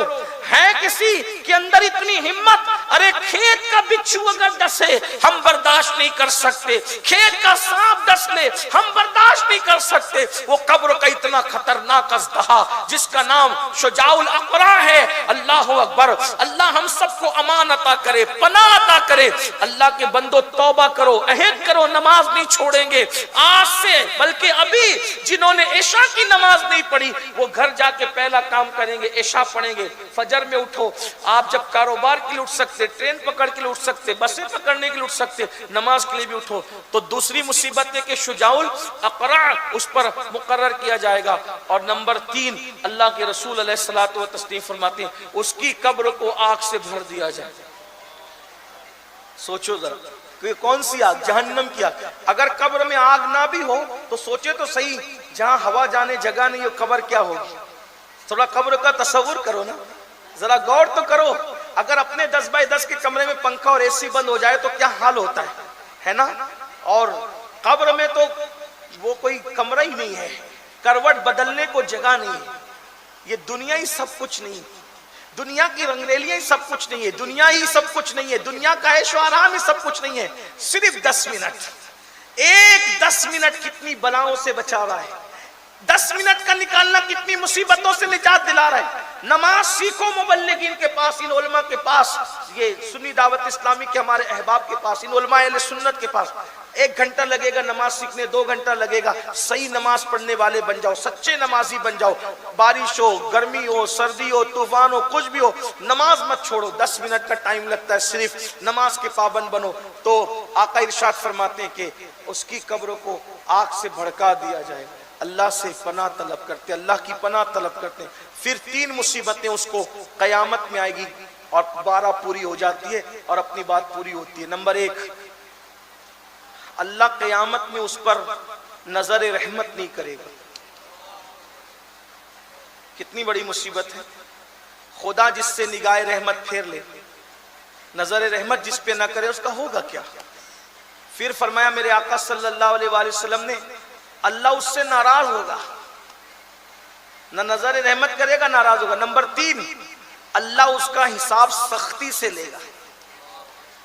ہے کسی کے اندر اتنی ہمت؟ ارے کھیت کا بچھو اگر ڈسے ہم برداشت نہیں کر سکتے، کھیت کا سانپ ڈس لے ہم برداشت نہیں کر سکتے، وہ قبر کا اتنا خطرناک اژدہا جس کا نام شجاع الاقرع ہے. اللہ اکبر. اللہ ہم سب کو امان عطا کرے، پناہ عطا کرے. اللہ کے بندو توبہ کرو، عہد کرو، نماز نہیں چھوڑیں گے آج سے. بلکہ ابھی جنہوں نے عشاء کی نماز نہیں پڑھی وہ گھر جا کے پہلا کام کریں گے عشاء پڑھیں گے. فجر میں اٹھو. آپ جب کاروبار کے لیے اٹھ سکتے، ٹرین پکڑ کے لیے اٹھ سکتے، بسیں پکڑنے کے لیے اٹھ سکتے، نماز کے لیے بھی اٹھو. تو دوسری مصیبت ہے کہ شجاع الاقرع اس پر مقرر کیا جائے گا. اور نمبر 3، اللہ کے رسول علیہ الصلوۃ والتسلیم فرماتے ہیں اس کی قبر کو آگ سے بھر دیا جائے. سوچو ذرا کہ کون سی آگ؟ جہنم کی آگ. اگر قبر میں آگ نہ بھی ہو تو سوچے تو صحیح، جہاں ہوا جانے جگہ نہیں ہو قبر کیا ہوگی؟ تھوڑا قبر کا تصور کرو نا، ذرا غور تو کرو. اگر اپنے 10x10 کے کمرے میں پنکھا اور اے سی بند ہو جائے تو کیا حال ہوتا ہے نا؟ اور قبر میں تو وہ کوئی کمرہ ہی نہیں ہے، کروٹ بدلنے کو جگہ نہیں ہے. یہ دنیا ہی سب کچھ نہیں، دنیا کی رنگریلیاں ہی سب کچھ نہیں ہے، دنیا ہی سب کچھ نہیں ہے، دنیا کا عیش و آرام ہی سب کچھ نہیں ہے. صرف 10 منٹ، ایک 10 منٹ کتنی بلاؤں سے بچا رہا ہے. 10 منٹ کا نکالنا کتنی مصیبتوں سے نجات دلا رہا ہے. نماز سیکھو مبلغین کے پاس، ان علماء کے پاس، یہ سنی دعوت اسلامی کے ہمارے احباب کے پاس، ان علماء اہل سنت کے پاس. 1 گھنٹہ لگے گا نماز سیکھنے، 2 گھنٹہ لگے گا. صحیح نماز پڑھنے والے بن جاؤ، سچے نمازی بن جاؤ. بارش ہو، گرمی ہو، سردی ہو، طوفان ہو، کچھ بھی ہو، نماز مت چھوڑو. 10 منٹ کا ٹائم لگتا ہے، صرف نماز کے پابند بنو. تو آقا ارشاد فرماتے ہیں کہ اس کی قبر کو آگ سے بھڑکا دیا جائے. اللہ سے پناہ طلب کرتے، اللہ کی پناہ طلب کرتے ہیں. پھر 3 مصیبتیں اس کو قیامت میں آئے گی اور 12 پوری ہو جاتی ہے اور اپنی بات پوری ہوتی ہے. نمبر 1، اللہ قیامت میں اس پر نظر رحمت نہیں کرے گا. کتنی بڑی مصیبت ہے. خدا جس سے نگاہ رحمت پھیر لے، نظر رحمت جس پہ نہ کرے، اس کا ہوگا کیا؟ پھر فرمایا میرے آقا صلی اللہ علیہ وآلہ وسلم نے، اللہ اس سے ناراض ہوگا. نہ نظر رحمت کرے گا، ناراض ہوگا۔ نمبر 3، اللہ اس کا حساب سختی سے لے گا،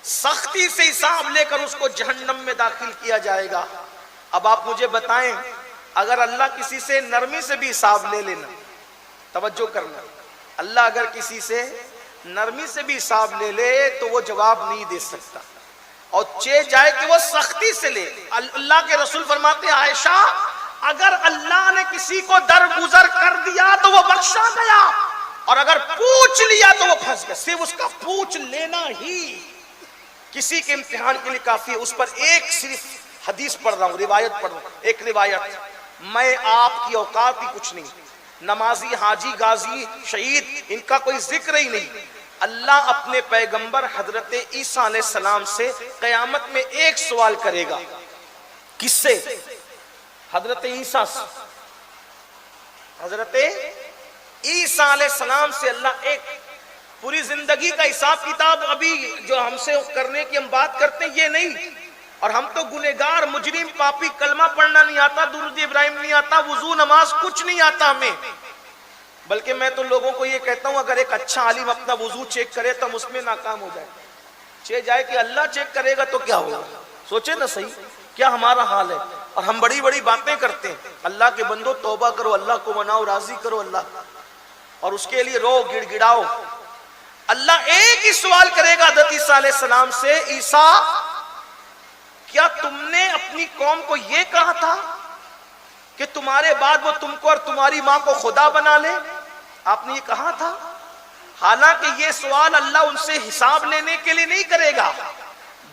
سختی سے حساب لے کر اس کو جہنم میں داخل کیا جائے گا۔ اب آپ مجھے بتائیں، اگر اللہ کسی سے نرمی سے بھی حساب لے لینا، توجہ کرنا، اللہ اگر کسی سے نرمی سے بھی حساب لے لے تو وہ جواب نہیں دے سکتا، اور چاہے جائے کہ وہ سختی سے لے۔ اللہ کے رسول فرماتے ہیں عائشہ، اگر اللہ نے کسی کو درگزر کر دیا تو وہ بخشا گیا، اور اگر پوچھ لیا تو وہ پھنس گیا۔ صرف اس کا پوچھ لینا ہی کسی کے امتحان کے لیے کافی ہے۔ اس پر ایک صرف حدیث پڑھ رہا ہوں، روایت پڑھ رہا ہوں، ایک روایت، میں آپ کی اوقات ہی کچھ نہیں، نمازی، حاجی، غازی، شہید، ان کا کوئی ذکر ہی نہیں۔ اللہ اپنے پیغمبر حضرت عیسیٰ علیہ السلام سے قیامت میں ایک سوال کرے گا۔ کس سے؟ حضرت عیسیٰ سے۔ حضرت عیسیٰ علیہ السلام سے اللہ ایک پوری زندگی کا حساب کتاب ابھی جو ہم سے کرنے کی ہم بات کرتے ہیں یہ نہیں، اور ہم تو گنہگار، مجرم، پاپی، کلمہ پڑھنا نہیں آتا، درود ابراہیم نہیں آتا، وضو، نماز کچھ نہیں آتا ہمیں۔ بلکہ میں تو لوگوں کو یہ کہتا ہوں، اگر ایک اچھا عالم اپنا وضو چیک کرے تو ہم اس میں ناکام ہو جائے، چاہے جائے کہ اللہ چیک کرے گا تو کیا ہوگا؟ سوچے نا صحیح کیا ہمارا حال ہے۔ اور ہم بڑی بڑی باتیں کرتے ہیں، اللہ کے بندو توبہ کرو، اللہ کو مناؤ، راضی کرو اللہ، اور اس کے لیے رو، گڑ گڑاؤ۔ اللہ ایک ہی سوال کرے گا حضرت عیسیٰ علیہ السلام سے، عیسیٰ کیا تم نے اپنی قوم کو یہ کہا تھا کہ تمہارے بعد وہ تم کو اور تمہاری ماں کو خدا بنا لے؟ آپ نے یہ کہا تھا؟ حالانکہ یہ سوال اللہ ان سے حساب لینے کے لیے نہیں کرے گا،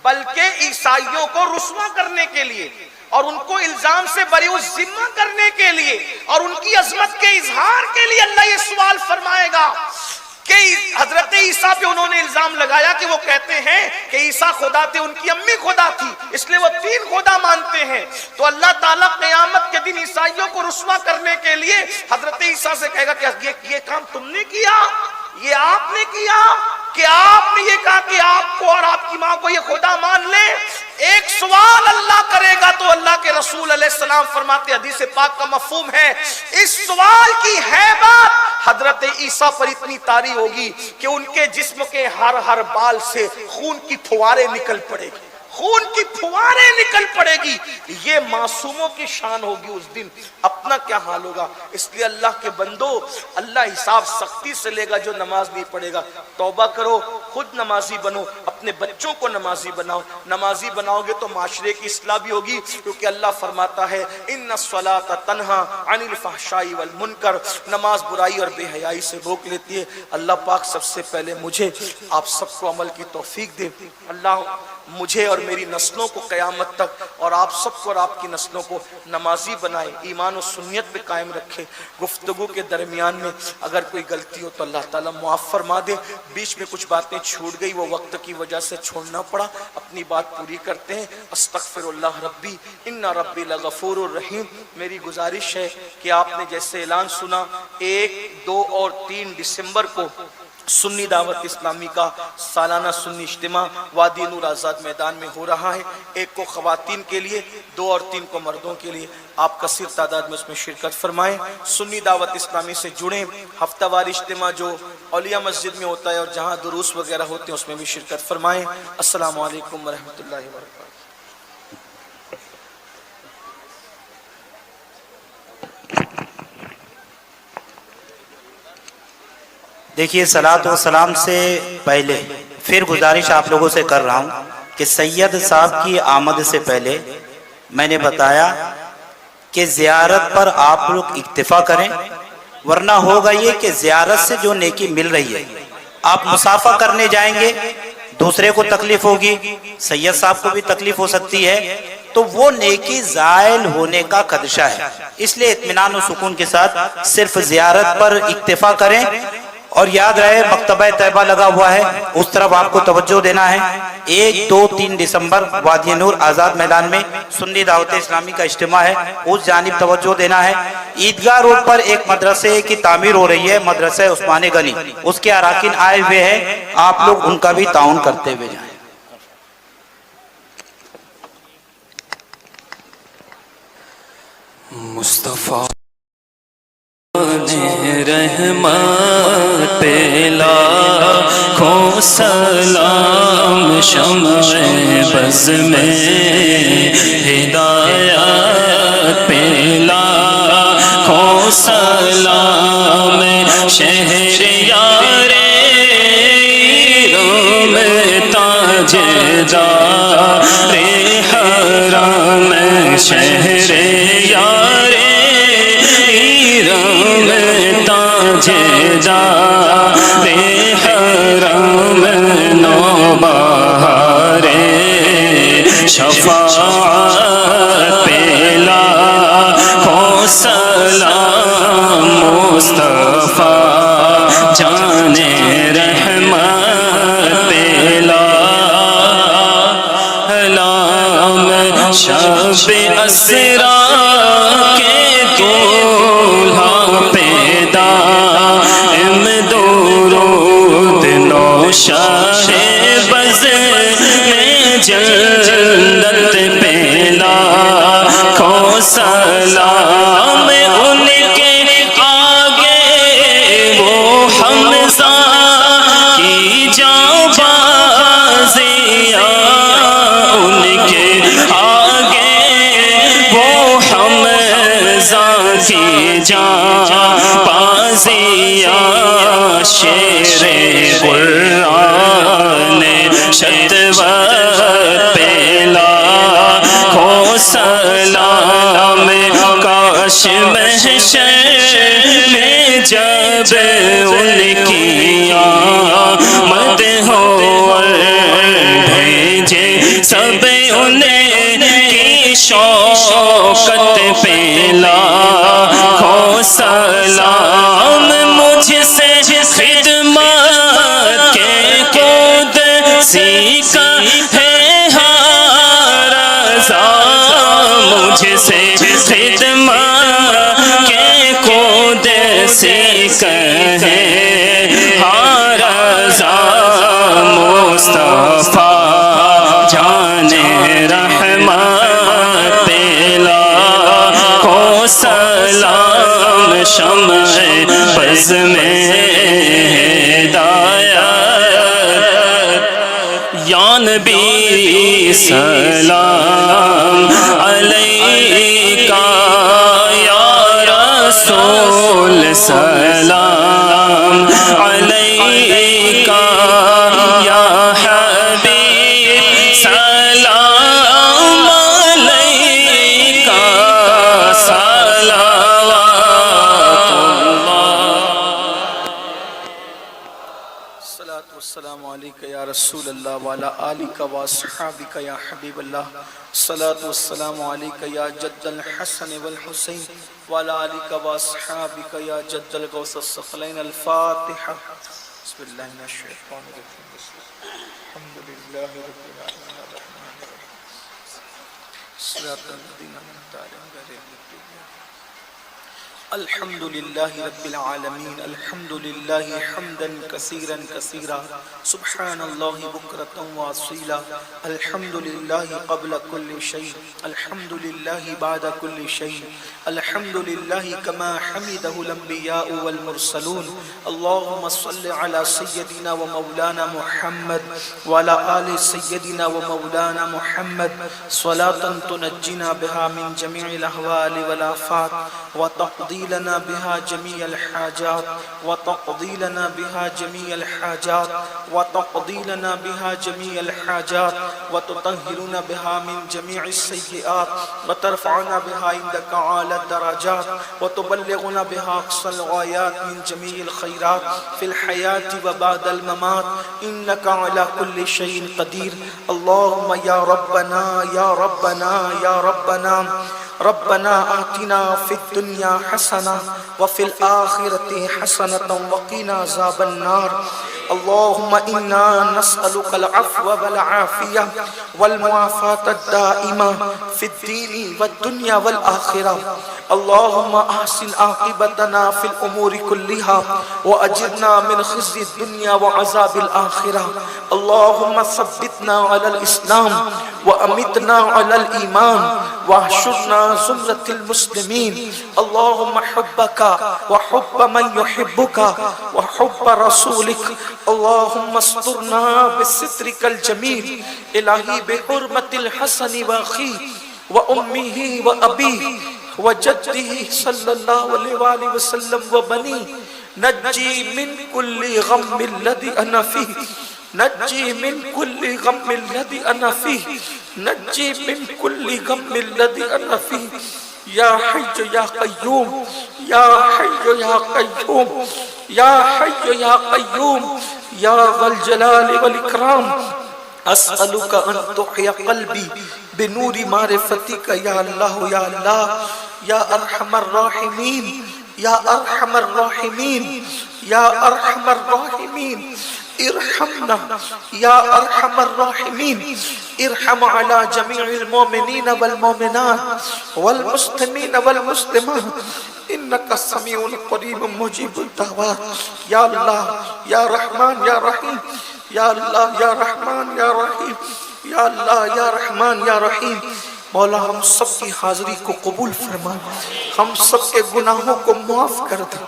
بلکہ عیسائیوں کو رسوا کرنے کے لیے اور ان کو الزام سے بری ذمہ کرنے کے لیے اور ان کی عظمت کے اظہار کے لیے اللہ یہ سوال فرمائے گا کہ حضرت عیسیٰ پہ انہوں نے الزام لگایا کہ وہ کہتے ہیں کہ عیسیٰ خدا تھے، ان کی امی خدا تھی، اس لیے وہ 3 خدا مانتے ہیں۔ تو اللہ تعالیٰ قیامت کے دن عیسائیوں کو رسوا کرنے کے لیے حضرت عیسیٰ سے کہے گا کہ یہ کام تم نے کیا، یہ آپ نے کیا، کہ آپ نے یہ کہا کہ آپ کو اور آپ کی ماں کو یہ خدا مان لیں؟ ایک سوال اللہ کرے گا تو اللہ کے رسول علیہ السلام فرماتے، حدیث پاک کا مفہوم ہے، اس سوال کی ہیبت حضرت عیسیٰ پر اتنی طاری ہوگی کہ ان کے جسم کے ہر بال سے خون کی پھواریں نکل پڑے گی، خون کی پھواریں نکل پڑے گی۔ یہ معصوموں کی شان ہوگی اس دن، اپنا کیا حال ہوگا۔ اس لیے اللہ کے بندو، اللہ حساب سختی سے لے گا جو نماز نہیں پڑھے گا۔ توبہ کرو، خود نمازی بنو، اپنے بچوں کو نمازی بناؤ۔ نمازی بناؤ گے تو معاشرے کی اصلاح بھی ہوگی، کیونکہ اللہ فرماتا ہے ان الصلاۃ تنہا عن الفحشاء والمنکر، نماز برائی اور بے حیائی سے روک لیتی ہے۔ اللہ پاک سب سے پہلے مجھے آپ سب کو عمل کی توفیق دے۔ اللہ مجھے اور میری نسلوں کو قیامت تک اور آپ سب کو اور آپ کی نسلوں کو نمازی بنائے، ایمان و سنیت پہ قائم رکھے۔ گفتگو کے درمیان میں اگر کوئی غلطی ہو تو اللہ تعالیٰ معاف فرما دے، بیچ میں کچھ باتیں چھوٹ گئی وہ وقت کی وجہ سے چھوڑنا پڑا، اپنی بات پوری کرتے ہیں۔ استغفر اللہ ربی ان ربی لغفور الرحیم۔ میری گزارش ہے کہ آپ نے جیسے اعلان سنا 1، 2 اور 3 دسمبر کو سنی دعوت اسلامی کا سالانہ سنی اجتماع وادی نور آزاد میدان میں ہو رہا ہے، 1 کو خواتین کے لیے، 2 اور 3 کو مردوں کے لیے۔ آپ کثیر تعداد میں اس میں شرکت فرمائیں، سنی دعوت اسلامی سے جڑیں۔ ہفتہ وار اجتماع جو اولیاء مسجد میں ہوتا ہے اور جہاں دروس وغیرہ ہوتے ہیں اس میں بھی شرکت فرمائیں۔ السلام علیکم ورحمۃ اللہ وبرکاتہ۔ دیکھیے صلاۃ و سلام سے پہلے پھر گزارش آپ لوگوں سے کر رہا ہوں کہ سید صاحب کی آمد سے پہلے میں نے بتایا کہ زیارت پر آپ لوگ اکتفا کریں، ورنہ ہوگا یہ کہ زیارت سے جو نیکی مل رہی ہے آپ مصافحہ کرنے جائیں گے، دوسرے کو تکلیف ہوگی، سید صاحب کو بھی تکلیف ہو سکتی ہے، تو وہ نیکی زائل ہونے کا خدشہ ہے۔ اس لیے اطمینان و سکون کے ساتھ صرف زیارت پر اکتفا کریں، اور یاد رہے مکتبہ طیبہ لگا ہوا ہے، اس طرف آپ کو توجہ دینا ہے۔ 1، 2، 3 دسمبر وادی نور آزاد میدان میں سنی دعوت اسلامی کا اجتماع ہے، اس جانب توجہ دینا ہے۔ عیدگاہ روڈ پر ایک مدرسے کی تعمیر ہو رہی ہے، مدرسہ عثمان غنی، اس کے اراکین آئے ہوئے ہیں، آپ لوگ ان کا بھی تعاون کرتے ہوئے جائیں۔ مصطفیٰ نے رحمت پہ لاکھوں سلام، شمع بز میں ہدایت پہ لاکھوں سلام، شہر یار ایران تاجدار حرم، شہر یار ایران تاجدار حرم، نوبہار شفاعت پہ لاکھوں سلام، مصطفیٰ جان رحمت پہ لاکھوں، شب اسرا کے دولہا پیدا ام درود، نوشاہ بز میں جنت پہ لاکھوں سلام، ان کے آگے وہ حمزہ کی جانبازیاں، ان کے آگے وہ حمزہ کی جانبازیاں، شیر قرآن شدوت پہ لاکھوں سلام، کاش محشر میں جب ان کی آمد ہو اور بھیجے سب ان کی شوکت پہ لاکھوں سلام، مجھ سے خدمت کے قدسی کا ہے ہر رضا، مجھ سے خدمت کے قدسی کا ہے ہر رضا، مصطفیٰ جان رحمت پہ لاکھوں سلام، شمع بز میں ہدایت، یا نبی سلام علیکہ، یا رسول سلام علیکہ، یا حبیب سلام علیکہ، صلوات الصلاة والسلام علیکہ یا رسول اللہ وعلا آلکہ واصحابکہ یا حبیب اللہ، الصلاة والسلام علیکہ یا جد الحسن والحسین وعلا آلکہ واصحابکہ یا جد الغوث الثقلین، الفاتحہ۔ بسم اللہ من الشیطان الرجیم، الحمدللہ رب العالمین الرحمن الرحیم، صراط الذین انعمت علیہم غیر المغضوب علیہم۔ الحمد لله رب العالمين، الحمد لله حمدا كثيرا كثيرا، سبحان الله بكرة وأصيلا، الحمد لله قبل كل شيء، الحمد لله بعد كل شيء، الحمد لله كما حمده الأنبياء والمرسلون، اللهم صل على سيدنا ومولانا محمد وعلى آل سيدنا ومولانا محمد، صلاة تنجينا بها من جميع الأهوال والآفات، وتقضي لنا بها جميع الحاجات، وتقضي لنا بها جميع الحاجات، وتقضي لنا بها جميع الحاجات، وتطهرنا بها من جميع السيئات، وترفعنا بها عندك أعلى الدرجات، وتبلغنا بها أقصى الغايات من جميع الخيرات في الحياة وبعد الممات، إنك على كل شيء قدير. اللهم يا ربنا يا ربنا يا ربنا ربنا آتنا في الدنيا حسنة وفي الآخرة حسنة وقنا عذاب النار. اللهم إنا نسألك العفو والعافية والمعافاة الدائمة في الدين والدنيا والآخرة. اللهم أحسن عاقبتنا في الأمور كلها وأجرنا من خزي الدنيا وعذاب الآخرة. اللهم ثبتنا على الإسلام وأمتنا على الإيمان واحشرنا زمرة المسلمين. اللهم حبك وحب من يحبك وحب رسولك. اللهم استرنا بسترك الجميل. الہی بحرمت الحسن واخیہ وأمه وأبيه وجده صلى الله عليه وآله وسلم وبنيه نجي من كل غم الذي أنا فيه. نجي من كل غم الذي أنا فيه. نجي من كل غم الذي أنا فيه. يا حي يا قيوم يا حي يا قيوم يا حي يا قيوم يا ذا الجلال والإكرام. أسألك أن تحيي قلبي بنور معرفتك يا الله يا الله يا أرحم الراحمين يا أرحم الراحمين يا أرحم الراحمين. ارحمنا يا أرحم الراحمين. ارحم على جميع المؤمنين والمؤمنات والمسلمين والمسلمات إنك سميع قريب مجيب الدعوات. يا الله يا رحمن يا رحيم یا اللہ یا رحمان یا رحیم یا اللہ یا رحمان یا رحیم. مولا ہم سب کی حاضری کو قبول فرما. ہم سب کے گناہوں کو معاف کر دے.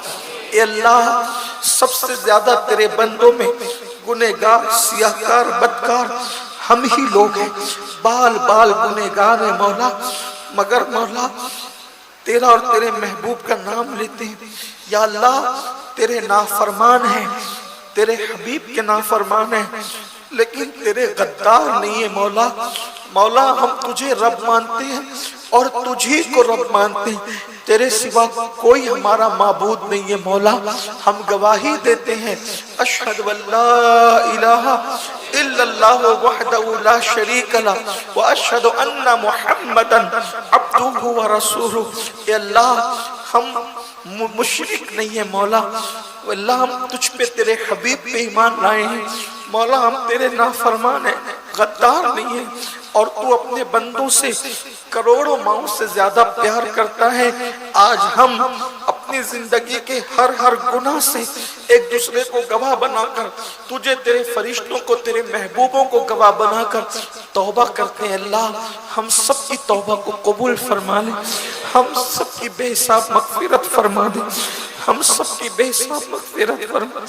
اے اللہ سب سے زیادہ تیرے بندوں میں گنہگار سیاہکار بدکار ہم ہی لوگ ہیں. بال بال گنہگار ہیں مولا. مگر مولا تیرا اور تیرے محبوب کا نام لیتے ہیں. یا اللہ تیرے نافرمان ہیں. تیرے حبیب کے نافرمان ہیں لیکن تیرے غدار نہیں ہے مولا. مولا ہم تجھے رب مانتے ہیں اور تجھی کو رب مانتے ہیں. تیرے سوا کوئی ہمارا معبود نہیں ہے مولا. ہم گواہی دیتے ہیں اشہد واللہ الہ الا اللہ وحدہ لا شریک لہ واشہد ان محمدا عبدہ ورسولہ. اے اللہ ہم مشرک نہیں ہے مولا. اللہ ہم تجھ پہ تیرے حبیب پہ ایمان لائے ہیں مولا. ہم تیرے نافرمان ہیں غدار نہیں ہیں اور تو اپنے بندوں سے کروڑوں ماؤں سے زیادہ پیار کرتا ہے. آج ہم اپنی زندگی کے ہر گناہ سے ایک دوسرے کو گواہ بنا کر تجھے تیرے فرشتوں کو تیرے محبوبوں کو گواہ بنا کر توبہ کرتے ہیں. اللہ ہم سب کی توبہ کو قبول فرما لے. ہم سب کی بے حساب مغفرت فرما دے. ہم سب کی بے حساب مغفرت فرما.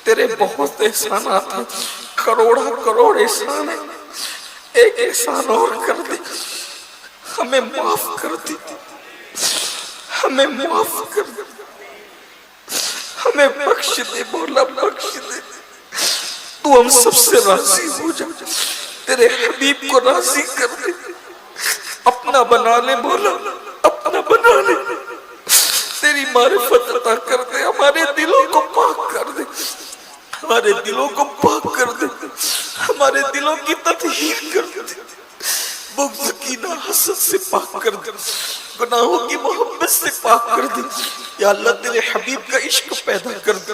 تیرے بہت احسانات ہیں کروڑ احسان ہیں. ایک احسان اور کر دے. ہمیں معاف کر دے. ہمیں معاف کر دے. ہمیں بخش دے مولا بخش دے. تو ہم سب سے راضی ہو جا. تیرے حبیب کو راضی کر دے. اپنا بنا لے مولا اپنا بنا لے. تیری معرفت عطا کر دے. ہمارے دلوں کو پاک کر دے. ہمارے دلوں کو پاک کر دے. ہمارے دلوں کی تطہیر کر دے. بغض کینہ حسد سے پاک کر دے. گناہوں کی محبت سے پاک کر دے. یا اللہ تیرے حبیب کا عشق پیدا کر دے.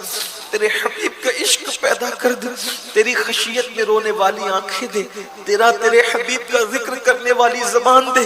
تیرے حبیب کا عشق پیدا کر دے. تیری خشیت میں رونے والی آنکھیں دے. تیرے حبیب کا ذکر کرنے والی زبان دے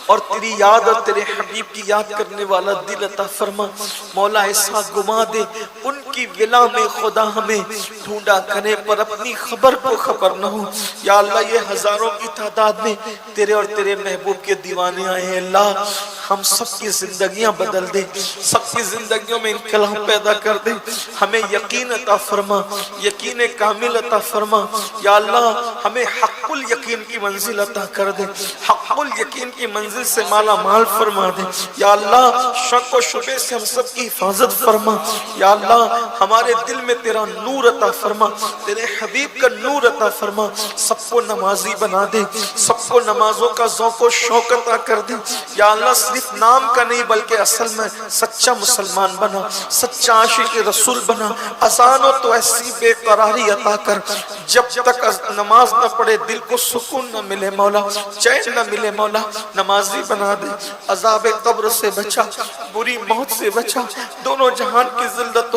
اور تیری یاد اور تیرے حبیب کی یاد کرنے والا دل عطا فرما. مولا ایسا گما دے ان کی ولا میں خدا ہمیں ڈھونڈا کرے پر اپنی خبر کو خبر نہ ہو. یا اللہ یہ ہزاروں کی تعداد میں تیرے اور تیرے محبوب کے دیوانے آئے ہیں. اللہ ہم سب کی زندگیاں بدل دے. سب کی زندگیوں میں انقلاب پیدا کر دے. ہمیں یقین عطا فرما. یقین کامل عطا فرما. یا اللہ ہمیں حق الیقین کی منزل عطا کر دے. حق الیقین کی منزل سے مالا مال فرما دے. یا اللہ شک و شبہ سے ہم سب کی حفاظت فرما. یا اللہ ہمارے دل میں تیرا نور عطا فرما. تیرے حبیب کا نور عطا فرما. سب کو نمازی بنا دے. سب کو نمازوں کا ذوق و شوق عطا کر دے. یا اللہ صرف نام کا نہیں بلکہ اصل میں سچا مسلمان بنا. سچا عاشق رسول بنا. اذان ہو تو ایسی بے قراری عطا کر جب تک نماز نہ پڑھے دل کو سکون نہ ملے مولا چین نہ ملے مولا. نمازی بنا دے. عذاب قبر سے بچا. بری موت سے بچا. دونوں جہان کی ذلت و